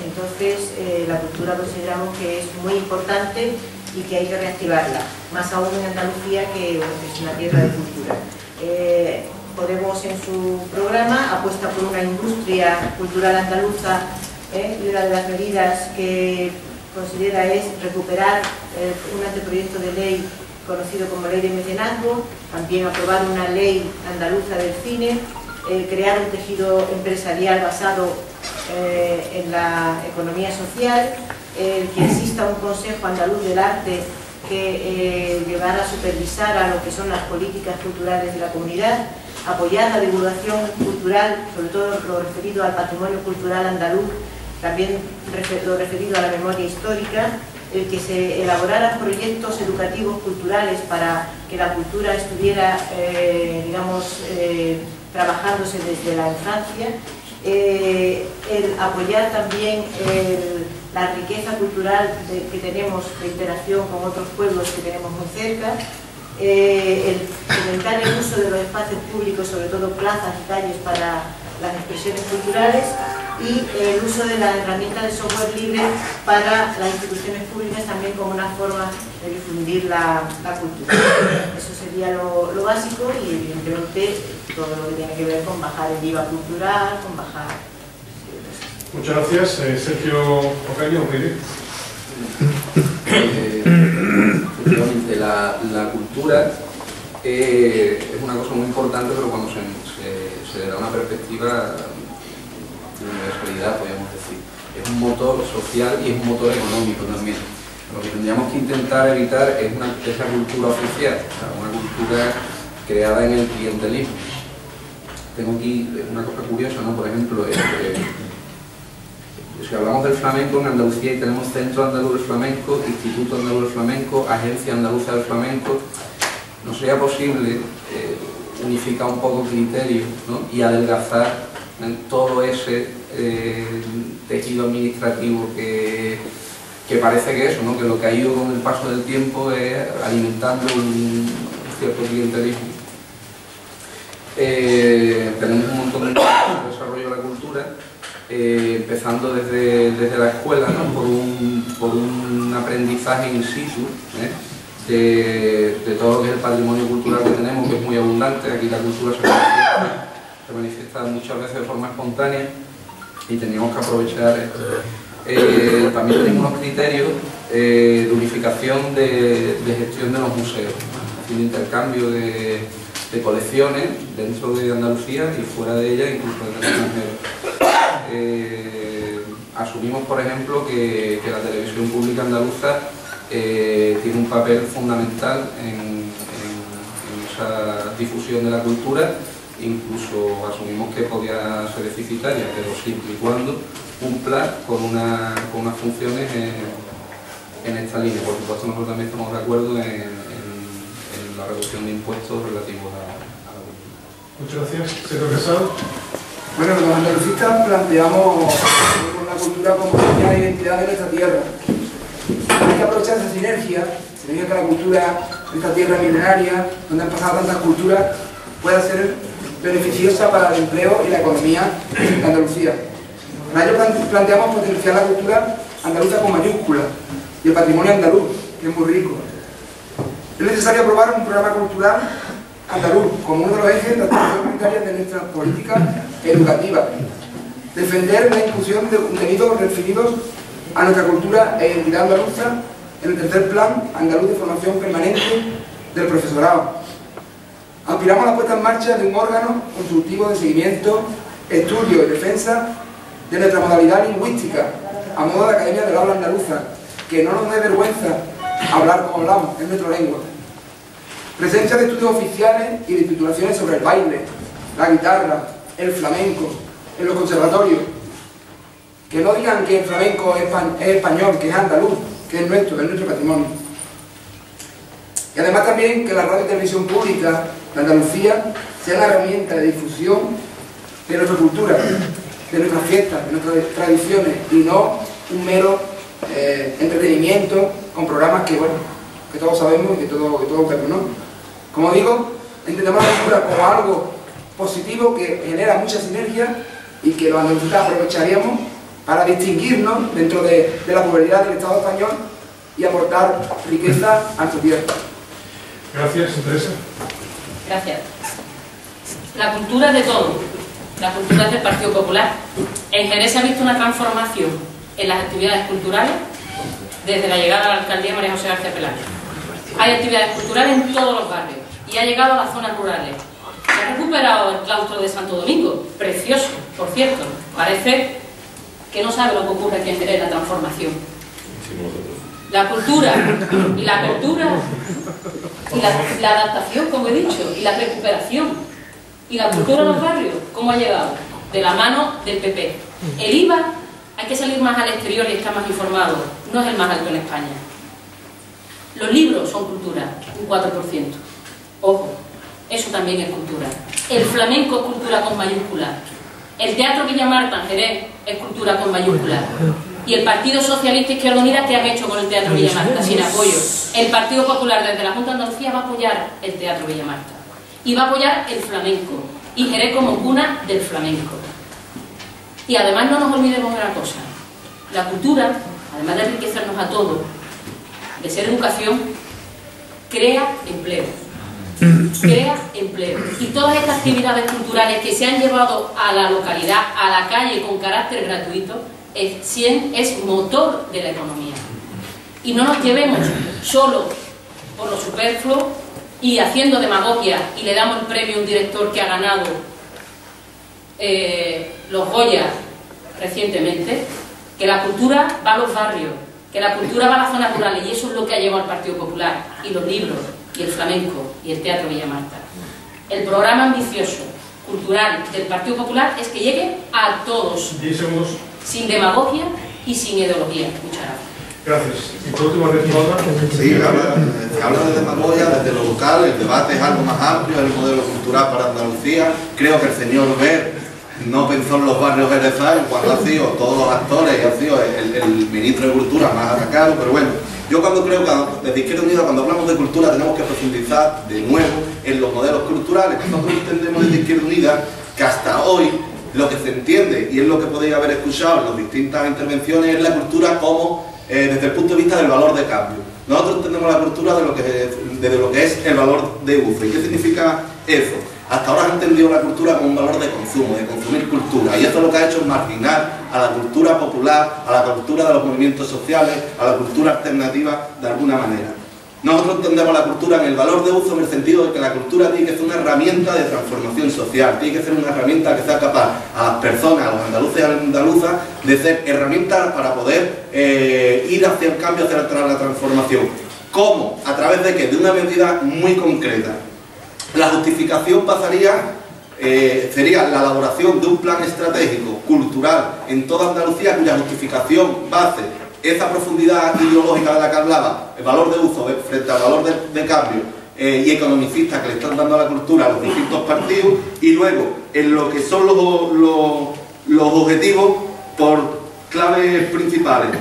Entonces, la cultura consideramos que es muy importante y que hay que reactivarla, más aún en Andalucía, que es una tierra de cultura. Podemos, en su programa, apuesta por una industria cultural andaluza, y una de las medidas que considera es recuperar un anteproyecto de ley conocido como Ley de Mecenazgo, también aprobar una ley andaluza del cine, crear un tejido empresarial basado en la economía social, que exista un Consejo Andaluz del Arte que llevara a supervisar a lo que son las políticas culturales de la comunidad, apoyar la divulgación cultural, sobre todo lo referido al patrimonio cultural andaluz, también lo referido a la memoria histórica, el que se elaboraran proyectos educativos culturales para que la cultura estuviera, trabajándose desde la infancia, el apoyar también la riqueza cultural que tenemos de interacción con otros pueblos que tenemos muy cerca, el fomentar el uso de los espacios públicos, sobre todo plazas y calles, para las expresiones culturales, y el uso de la herramienta de software libre para las instituciones públicas también como una forma de difundir la cultura. Eso sería lo básico, y evidentemente todo lo que tiene que ver con bajar el IVA cultural, con bajar... Muchas gracias. Sergio Ocaño, efectivamente, la cultura es una cosa muy importante, pero cuando se le da una perspectiva de universalidad, podríamos decir. Es un motor social y es un motor económico también. Lo que tendríamos que intentar evitar es esa cultura oficial, o sea, una cultura creada en el clientelismo. Tengo aquí una cosa curiosa, ¿no? Por ejemplo, si hablamos del flamenco, en Andalucía y tenemos Centro Andaluz del Flamenco, Instituto Andaluz del Flamenco, Agencia Andaluza del Flamenco. No sería posible unificar un poco criterios, ¿no? Y adelgazar en todo ese tejido administrativo que parece que eso, ¿no? Que lo que ha ido con el paso del tiempo es alimentando un cierto clientelismo. Tenemos un montón de desarrollo de la cultura, empezando desde la escuela, ¿no? por un aprendizaje in situ, de todo lo que es el patrimonio cultural que tenemos, que es muy abundante. Aquí la cultura se manifiesta muchas veces de forma espontánea y teníamos que aprovechar esto. También tenemos unos criterios de unificación de gestión de los museos, haciendo intercambio de colecciones dentro de Andalucía y fuera de ella, incluso en el extranjero. Asumimos, por ejemplo, que la televisión pública andaluza tiene un papel fundamental en esa difusión de la cultura. Incluso asumimos que podía ser deficitaria, pero siempre y cuando cumpla con unas funciones en esta línea. Por supuesto, nosotros también estamos de acuerdo en la reducción de impuestos relativos a la cultura. Muchas gracias. Señor Casado. Bueno, los andalucistas planteamos la cultura como señal de identidad de nuestra tierra. Hay que aprovechar esa sinergia que la cultura de esta tierra milenaria, donde han pasado tantas culturas, pueda ser beneficiosa para el empleo y la economía de Andalucía. Para ello planteamos potenciar la cultura andaluza con mayúsculas y el patrimonio andaluz, que es muy rico. Es necesario aprobar un programa cultural andaluz como uno de los ejes de las acciones prioritarias de nuestras políticas educativas. Defender la inclusión de contenidos referidos a nuestra cultura e identidad andaluza en el tercer plan andaluz de formación permanente del profesorado. Aspiramos a la puesta en marcha de un órgano consultivo de seguimiento, estudio y defensa de nuestra modalidad lingüística, a modo de Academia del Habla Andaluza, que no nos dé vergüenza hablar como hablamos, en nuestra lengua. Presencia de estudios oficiales y de titulaciones sobre el baile, la guitarra, el flamenco, en los conservatorios. Que no digan que el flamenco es español, que es andaluz, que es nuestro patrimonio. Y además también que la radio y televisión pública de Andalucía sea una herramienta de difusión de nuestra cultura, de nuestras fiestas, de nuestras tradiciones, y no un mero entretenimiento con programas que, bueno, que todos sabemos y que todos vemos, ¿no? Como digo, entendemos la cultura como algo positivo que genera mucha sinergia y que los andaluces aprovecharíamos para distinguirnos dentro de la pluralidad del Estado español y aportar riqueza a nuestra tierra. Gracias, Teresa. Gracias. La cultura es de todo. La cultura es del Partido Popular. En Jerez se ha visto una transformación en las actividades culturales desde la llegada a la alcaldía de María José García Pelayo. Hay actividades culturales en todos los barrios y ha llegado a las zonas rurales. Se ha recuperado el claustro de Santo Domingo, precioso, por cierto. Parece que no sabe lo que ocurre aquí en Jerez, la transformación. La cultura y la apertura y la adaptación, como he dicho, y la recuperación y la cultura en los barrios, ¿cómo ha llegado? De la mano del PP. El IVA, hay que salir más al exterior y estar más informado, no es el más alto en España. Los libros son cultura, un 4%. Ojo, eso también es cultura. El flamenco es cultura con mayúscula. El Teatro Villa Marta en Jerez es cultura con mayúscula. Y el Partido Socialista Izquierda Unida, ¿qué han hecho con el Teatro Villa Marta? Sin apoyo. El Partido Popular desde la Junta de Andalucía va a apoyar el Teatro Villa Marta. Y va a apoyar el flamenco. Y Jerez como cuna del flamenco. Y además no nos olvidemos de una cosa. La cultura, además de enriquecernos a todos, de ser educación, crea empleo. Crea empleo. Y todas estas actividades culturales que se han llevado a la localidad, a la calle con carácter gratuito, es motor de la economía. Y no nos llevemos solo por lo superfluo y haciendo demagogia y le damos el premio a un director que ha ganado los Goya recientemente, que la cultura va a los barrios, que la cultura va a las zonas rurales, y eso es lo que ha llevado al Partido Popular, y los libros, y el flamenco, y el Teatro Villa Marta. El programa ambicioso, cultural del Partido Popular es que llegue a todos. 10 segundos. Sin demagogia y sin ideología. Muchas gracias. Gracias. Y por último, sí, habla de demagogia desde lo local, el debate es algo más amplio, el modelo cultural para Andalucía. Creo que el señor Ver no pensó en los barrios jerezanos cuando ha sido todos los actores y ha sido el ministro de Cultura más atacado, pero bueno, yo cuando creo que desde Izquierda Unida, cuando hablamos de cultura, tenemos que profundizar de nuevo en los modelos culturales. Nosotros entendemos desde Izquierda Unida que hasta hoy lo que se entiende, y es lo que podéis haber escuchado en las distintas intervenciones, es la cultura como desde el punto de vista del valor de cambio. Nosotros entendemos la cultura desde lo que es el valor de uso. ¿Y qué significa eso? Hasta ahora han entendido la cultura como un valor de consumo, de consumir cultura, y esto lo que ha hecho es marginar a la cultura popular, a la cultura de los movimientos sociales, a la cultura alternativa de alguna manera. Nosotros entendemos la cultura en el valor de uso, en el sentido de que la cultura tiene que ser una herramienta de transformación social, tiene que ser una herramienta que sea capaz a las personas, a los andaluces y a las andaluzas, de ser herramientas para poder ir hacia el cambio, hacia la transformación. ¿Cómo? ¿A través de qué? De una medida muy concreta. La justificación sería la elaboración de un plan estratégico cultural en toda Andalucía, cuya justificación base esa profundidad ideológica de la que hablaba, el valor de uso frente al valor de cambio y economicista que le están dando a la cultura a los distintos partidos, y luego en lo que son los objetivos por claves principales,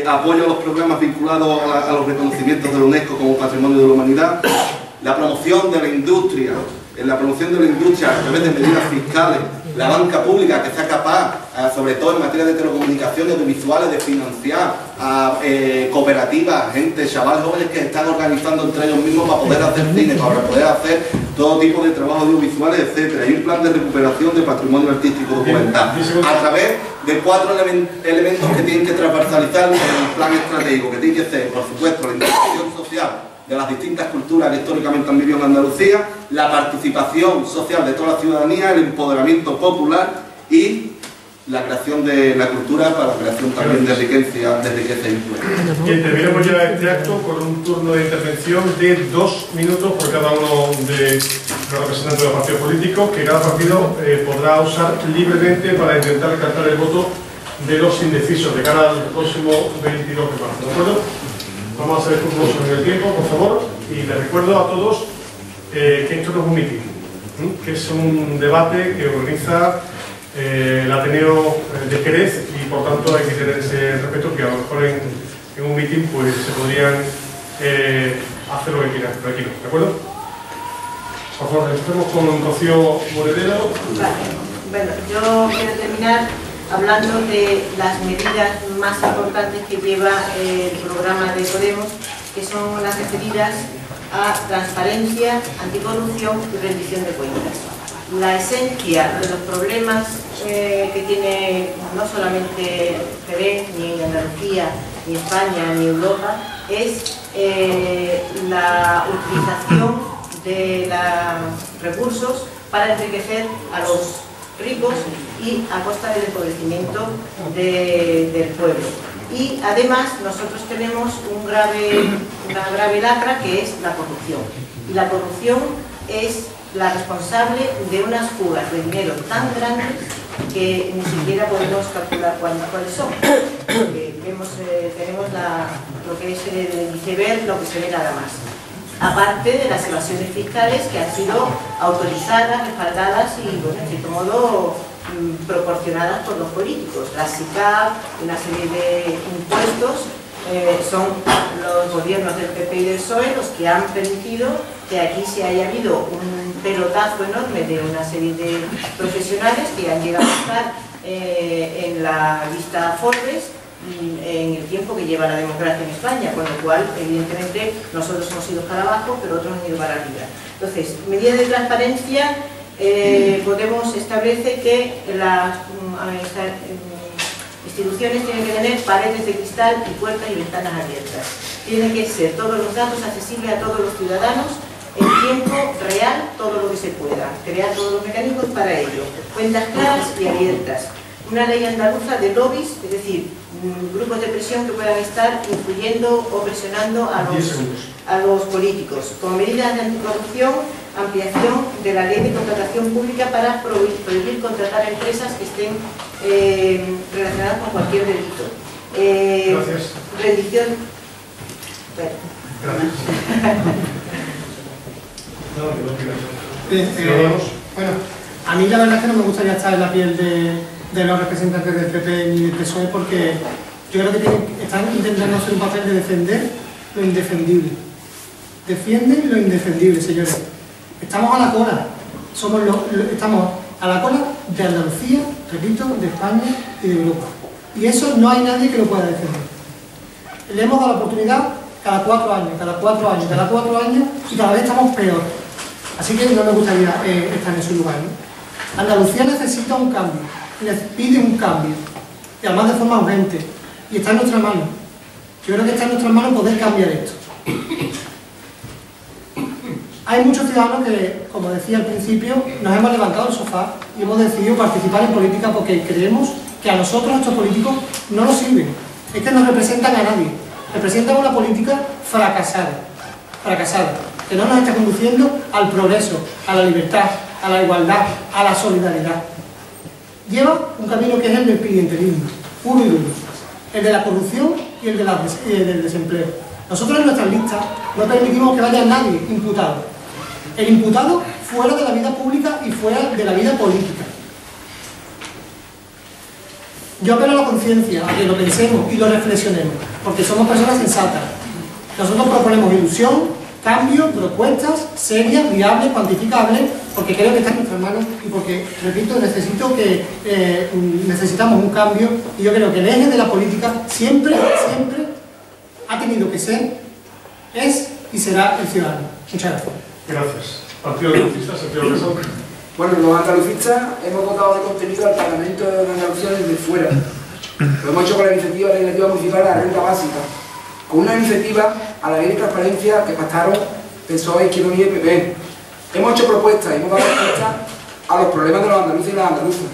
apoyo a los programas vinculados a los reconocimientos de la UNESCO como Patrimonio de la Humanidad, la promoción de la industria, a través de medidas fiscales, la banca pública que sea capaz, sobre todo en materia de telecomunicaciones, de visuales, de financiar a cooperativas, gente, chavales jóvenes que se están organizando entre ellos mismos para poder hacer cine, para poder hacer todo tipo de trabajos audiovisuales, etc. Y un plan de recuperación de patrimonio artístico documental, a través de 4 elementos que tienen que transversalizar en el plan estratégico, que tiene que ser, por supuesto, la integración social de las distintas culturas que históricamente han vivido en Andalucía, la participación social de toda la ciudadanía, el empoderamiento popular y la creación de la cultura para la creación también de riqueza y empleo. Y terminamos ya este acto con un turno de intervención de 2 minutos por cada uno de los representantes de los partidos políticos, que cada partido podrá usar libremente para intentar captar el voto de los indecisos de cara al próximo 22 de marzo. ¿De acuerdo? Vamos a ser escrupulosos en el tiempo, por favor, y les recuerdo a todos que esto no es un mitin, que es un debate que organiza el Ateneo de Jerez y por tanto hay que tener ese respeto, que a lo mejor en un mitin pues se podrían hacer lo que quieran, pero aquí no, ¿de acuerdo? Por favor, empecemos con Rocío Moredero. Vale. Bueno, yo quiero terminar hablando de las medidas más importantes que lleva el programa de Podemos, que son las referidas a transparencia, anticorrupción y rendición de cuentas. La esencia de los problemas que tiene no solamente Jerez, ni Andalucía, ni España, ni Europa, es la utilización de los recursos para enriquecer a los ricos y a costa del empobrecimiento del pueblo. Y además nosotros tenemos una grave lacra, que es la corrupción. Y la corrupción es la responsable de unas fugas de dinero tan grandes que ni siquiera podemos calcular cuáles son. Porque tenemos lo que es el iceberg, lo que se ve nada más. Aparte de las evasiones fiscales que han sido autorizadas, respaldadas y, bueno, en cierto modo, proporcionadas por los políticos. La SICAP, una serie de impuestos, son los gobiernos del PP y del PSOE los que han permitido que aquí se haya habido un pelotazo enorme de una serie de profesionales que han llegado a estar en la lista Forbes en el tiempo que lleva la democracia en España, con lo cual, evidentemente, nosotros hemos ido para abajo, pero otros han ido para arriba. Entonces, medidas de transparencia, Podemos establece que las instituciones tienen que tener paredes de cristal y puertas y ventanas abiertas. Tienen que ser todos los datos accesibles a todos los ciudadanos en tiempo real, todo lo que se pueda. Crear todos los mecanismos para ello. Cuentas claras y abiertas. Una ley andaluza de lobbies, es decir, grupos de presión que puedan estar influyendo o presionando a los políticos. Con medidas de anticorrupción, ampliación de la ley de contratación pública para prohibir contratar a empresas que estén relacionadas con cualquier delito. Gracias. Rendición. Bueno, a mí la verdad es que no me gustaría estar en la piel de los representantes del PP ni del PSOE, porque yo creo que están intentando hacer un papel de defender lo indefendible. Defienden lo indefendible, señores. Estamos a la cola. Estamos a la cola de Andalucía, repito, de España y de Europa. Y eso no hay nadie que lo pueda defender. Le hemos dado la oportunidad cada 4 años, cada 4 años, cada 4 años, y cada vez estamos peor. Así que no me gustaría estar en su lugar, ¿no? Andalucía necesita un cambio, pide un cambio, y además de forma urgente, y está en nuestras manos. Yo creo que está en nuestras manos poder cambiar esto. Hay muchos ciudadanos que, como decía al principio, nos hemos levantado del sofá y hemos decidido participar en política porque creemos que a nosotros estos políticos no nos sirven. Es que no representan a nadie. Representan una política fracasada, que no nos está conduciendo al progreso, a la libertad, a la igualdad, a la solidaridad. Lleva un camino que es el del clientelismo, puro y duro, el de la corrupción y el del desempleo. Nosotros en nuestras listas no permitimos que vaya nadie imputado. El imputado fuera de la vida pública y fuera de la vida política. Yo apelo a la conciencia, a que lo pensemos y lo reflexionemos, porque somos personas sensatas. Nosotros proponemos ilusión, cambio, propuestas serias, viables, cuantificables, porque creo que está en nuestras manos y porque, repito, necesitamos un cambio, y yo creo que el eje de la política siempre ha tenido que ser, es y será el ciudadano. Muchas gracias. Gracias. Partido Andalucista, Santiago Casal. Bueno, los andalucistas hemos dotado de contenido al Parlamento de Andalucía desde fuera. Lo hemos hecho con la iniciativa legislativa municipal de la renta básica, con una iniciativa a la ley de transparencia que pactaron PSOE, Izquierda Unida y PP. Hemos hecho propuestas y hemos dado respuesta a los problemas de los andaluces y las andaluzas.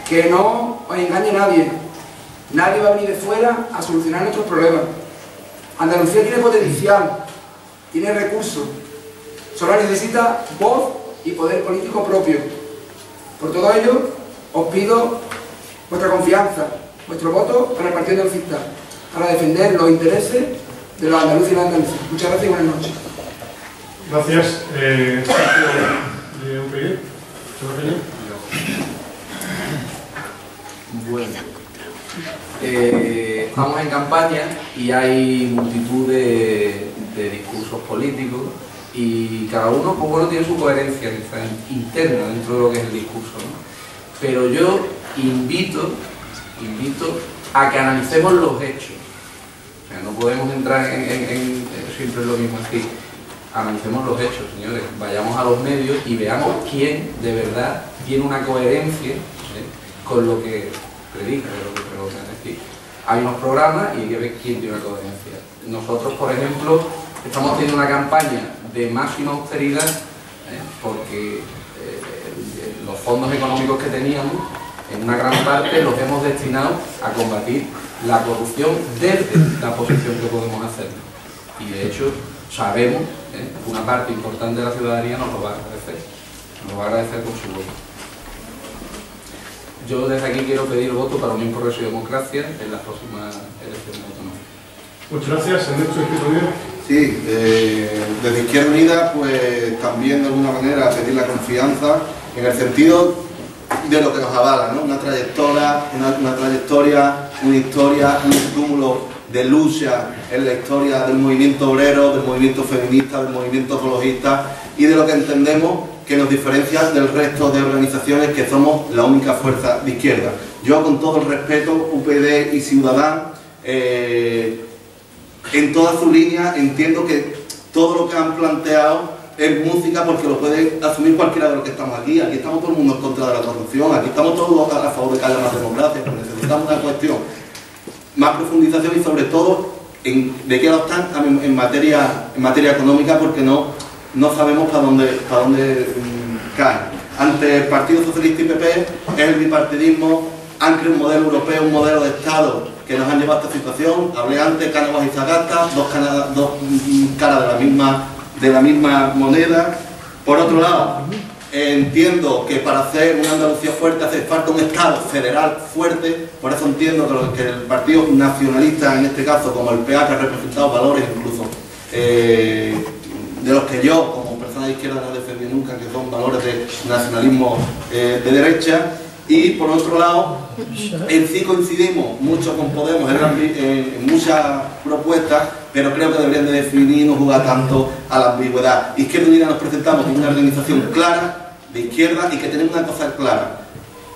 Que no os engañe nadie. Nadie va a venir de fuera a solucionar nuestros problemas. Andalucía tiene potencial, tiene recursos. Solo necesita voz y poder político propio. Por todo ello, os pido vuestra confianza, vuestro voto para el Partido Andalucista, para defender los intereses de los andaluces y las andaluzas. Muchas gracias y buenas noches. Gracias. ¿De UPyD? Bueno, estamos en campaña y hay multitud de discursos políticos y cada uno, pues bueno, tiene su coherencia quizá interna dentro de lo que es el discurso, ¿no? Pero yo invito a que analicemos los hechos. O sea, no podemos entrar en siempre lo mismo, es decir, analicemos los hechos, señores, vayamos a los medios y veamos quién de verdad tiene una coherencia con lo que predica, lo que pregona. Es decir, hay unos programas y hay que ver quién tiene una coherencia. Nosotros, por ejemplo, estamos teniendo una campaña de máxima austeridad porque los fondos económicos que teníamos, en una gran parte los hemos destinado a combatir la corrupción desde la posición que podemos hacer. Y de hecho, sabemos que una parte importante de la ciudadanía nos lo va a agradecer con su voto. Yo desde aquí quiero pedir el voto para Unión Progreso y Democracia en las próximas elecciones autonómicas. Muchas gracias. Ernesto Escritorio. Sí, desde Izquierda Unida, pues también de alguna manera pedir la confianza en el sentido de lo que nos avala, ¿no? Una trayectoria, una historia, un cúmulo de lucha en la historia del movimiento obrero, del movimiento feminista, del movimiento ecologista y de lo que entendemos que nos diferencia del resto de organizaciones que somos la única fuerza de izquierda. Yo, con todo el respeto, UPyD y Ciudadanos, en toda su línea entiendo que todo lo que han planteado es música porque lo puede asumir cualquiera de los que estamos aquí. Aquí estamos todo el mundo en contra de la corrupción, aquí estamos todos a favor de que haya más democracia, pero necesitamos una cuestión, más profundización y sobre todo de qué lado están en materia económica, porque no sabemos para dónde caen. Ante el Partido Socialista y PP es el bipartidismo, han creado un modelo europeo, un modelo de Estado que nos han llevado a esta situación. Hablé antes, Cánovas y Sagasta, dos caras de la misma moneda. Por otro lado, entiendo que para hacer una Andalucía fuerte hace falta un Estado federal fuerte. Por eso entiendo que el Partido Nacionalista, en este caso, como el PA, que ha representado valores incluso de los que yo, como persona de izquierda, no he defendido nunca, que son valores de nacionalismo de derecha. Y por otro lado, en sí coincidimos mucho con Podemos en muchas propuestas, pero creo que deberían de definir y no jugar tanto a la ambigüedad. Izquierda Unida nos presentamos como una organización clara, de izquierda, y que tenemos una cosa clara: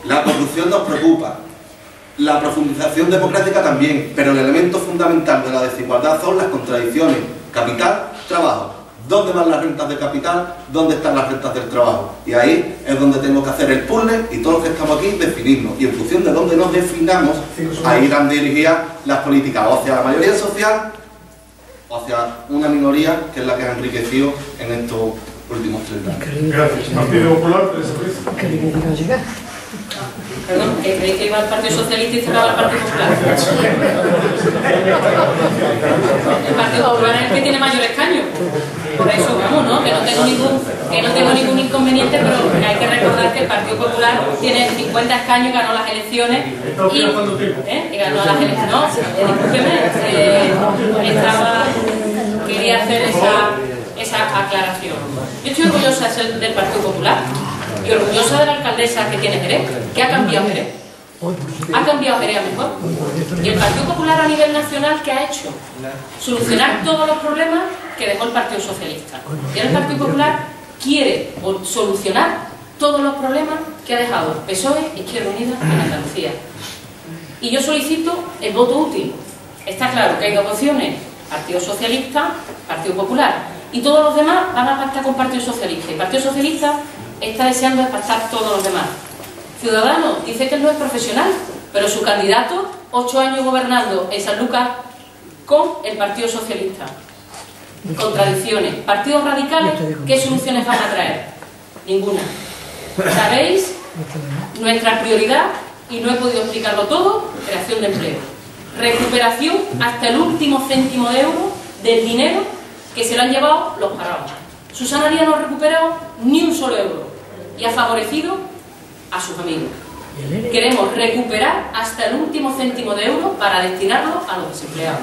la corrupción nos preocupa, la profundización democrática también, pero el elemento fundamental de la desigualdad son las contradicciones: capital, trabajo. ¿Dónde van las rentas de capital? ¿Dónde están las rentas del trabajo? Y ahí es donde tenemos que hacer el puzzle y todos los que estamos aquí definirnos. Y en función de dónde nos definamos, ahí irán dirigidas las políticas, o hacia la mayoría social o hacia una minoría que es la que ha enriquecido en estos últimos 30 años. Gracias. Partido Popular, Teresa. Perdón, que creí que iba al Partido Socialista y cerraba el Partido Popular. El Partido Popular es el que tiene mayor escaño. Por eso, vamos, ¿no? Que no tengo ningún inconveniente, pero hay que recordar que el Partido Popular tiene 50 escaños, ganó las elecciones y ganó las elecciones. No, discúlpeme, quería hacer esa aclaración. Yo estoy orgullosa del Partido Popular y orgullosa de la alcaldesa que tiene Jerez, que ha cambiado Jerez. Ha cambiado Jerez a mejor. Y el Partido Popular a nivel nacional, ¿qué ha hecho? Solucionar todos los problemas que dejó el Partido Socialista. Y el Partido Popular quiere solucionar todos los problemas que ha dejado PSOE, Izquierda Unida en Andalucía. Y yo solicito el voto útil. Está claro que hay dos opciones: Partido Socialista, Partido Popular. Y todos los demás van a pactar con Partido Socialista. Y el Partido Socialista está deseando pactar todos los demás. Ciudadanos dice que él no es profesional, pero su candidato, 8 años gobernando en Sanlúcar con el Partido Socialista. Contradicciones. Partidos radicales, ¿qué soluciones van a traer? Ninguna. ¿Sabéis? Nuestra prioridad, y no he podido explicarlo todo: creación de empleo. Recuperación hasta el último céntimo de euro del dinero que se lo han llevado los parados. Susana Díaz no ha recuperado ni un solo euro y ha favorecido a sus amigos. Queremos recuperar hasta el último céntimo de euro para destinarlo a los desempleados.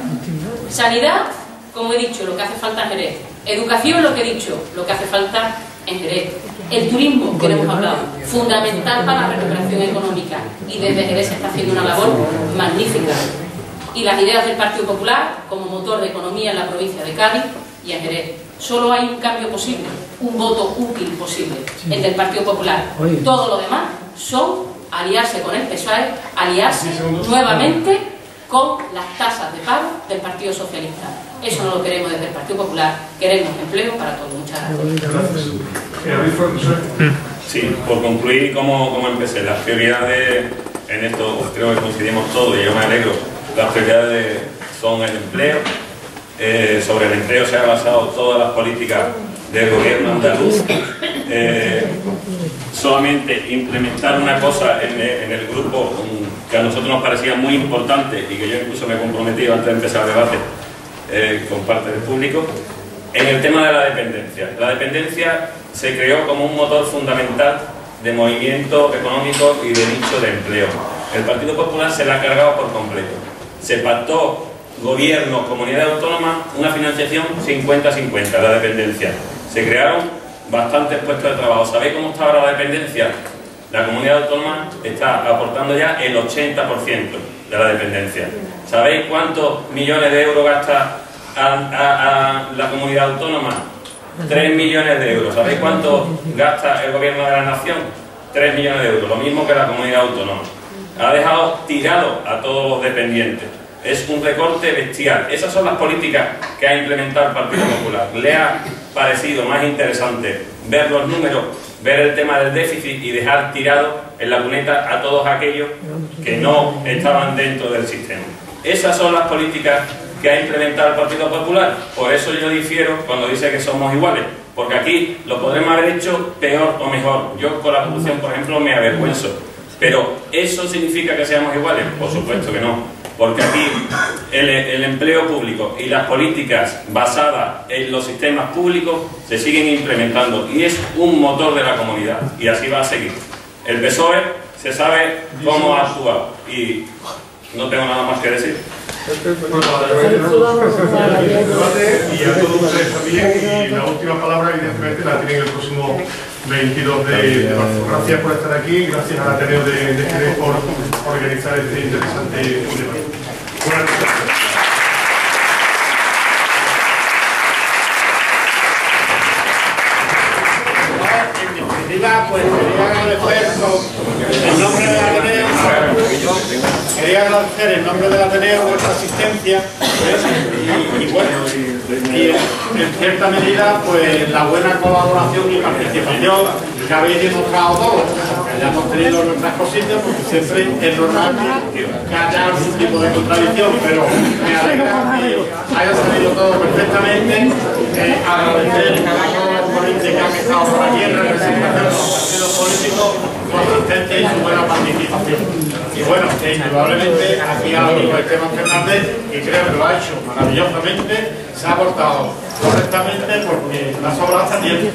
Sanidad, como he dicho, lo que hace falta en Jerez. Educación, lo que he dicho, lo que hace falta en Jerez. El turismo, que hemos hablado, fundamental para la recuperación económica, y desde Jerez se está haciendo una labor magnífica. Y las ideas del Partido Popular como motor de economía en la provincia de Cádiz y en Jerez. Solo hay un cambio posible, un voto útil posible, el del Partido Popular. Todo lo demás son aliarse con el PSOE, aliarse nuevamente con las tasas de paro del Partido Socialista. Eso no lo queremos desde el Partido Popular, queremos empleo para todos. Muchas gracias. Sí, por concluir, como empecé, las prioridades en esto creo que coincidimos todos y yo me alegro. Las prioridades son el empleo. Sobre el empleo se han basado todas las políticas del gobierno andaluz. Solamente implementar una cosa en el grupo que a nosotros nos parecía muy importante y que yo incluso me he comprometido antes de empezar el debate con parte del público, en el tema de la dependencia. La dependencia se creó como un motor fundamental de movimiento económico y de nicho de empleo. El Partido Popular se la ha cargado por completo. Se pactó gobierno, comunidad autónoma, una financiación 50-50, la dependencia. Se crearon bastantes puestos de trabajo. ¿Sabéis cómo está ahora la dependencia? La comunidad autónoma está aportando ya el 80% de la dependencia. ¿Sabéis cuántos millones de euros gasta a la comunidad autónoma? 3 millones de euros. ¿Sabéis cuánto gasta el gobierno de la nación? 3 millones de euros, lo mismo que la comunidad autónoma. Ha dejado tirado a todos los dependientes. Es un recorte bestial. Esas son las políticas que ha implementado el Partido Popular. Le ha parecido más interesante ver los números, ver el tema del déficit y dejar tirado en la cuneta a todos aquellos que no estaban dentro del sistema. Esas son las políticas que ha implementado el Partido Popular. Por eso yo difiero cuando dice que somos iguales, porque aquí lo podremos haber hecho peor o mejor. Yo con la corrupción, por ejemplo, me avergüenzo. Pero ¿eso significa que seamos iguales? Por supuesto que no. Porque aquí el empleo público y las políticas basadas en los sistemas públicos se siguen implementando y es un motor de la comunidad y así va a seguir. El PSOE se sabe cómo ha actuado y no tengo nada más que decir. Y a todos ustedes también, y la última palabra evidentemente la tienen el próximo 22 de marzo. Gracias por estar aquí, gracias al Ateneo de Jerez por organizar este interesante debate. Buenas noches. En definitiva, pues quería agradecer en nombre del Ateneo, vuestra asistencia y bueno, y en cierta medida pues la buena colaboración y participación que habéis demostrado todos. Ya hemos tenido nuestras cositas porque siempre es normal que haya algún tipo de contradicción, pero me alegra que haya salido todo perfectamente. Agradecer a cada ponente que ha estado por aquí en representación de los partidos políticos su asistencia y su buena participación. Y bueno, indudablemente aquí al amigo Esteban Fernández, que creo que lo ha hecho maravillosamente, se ha portado correctamente porque la sobra hasta tiempo.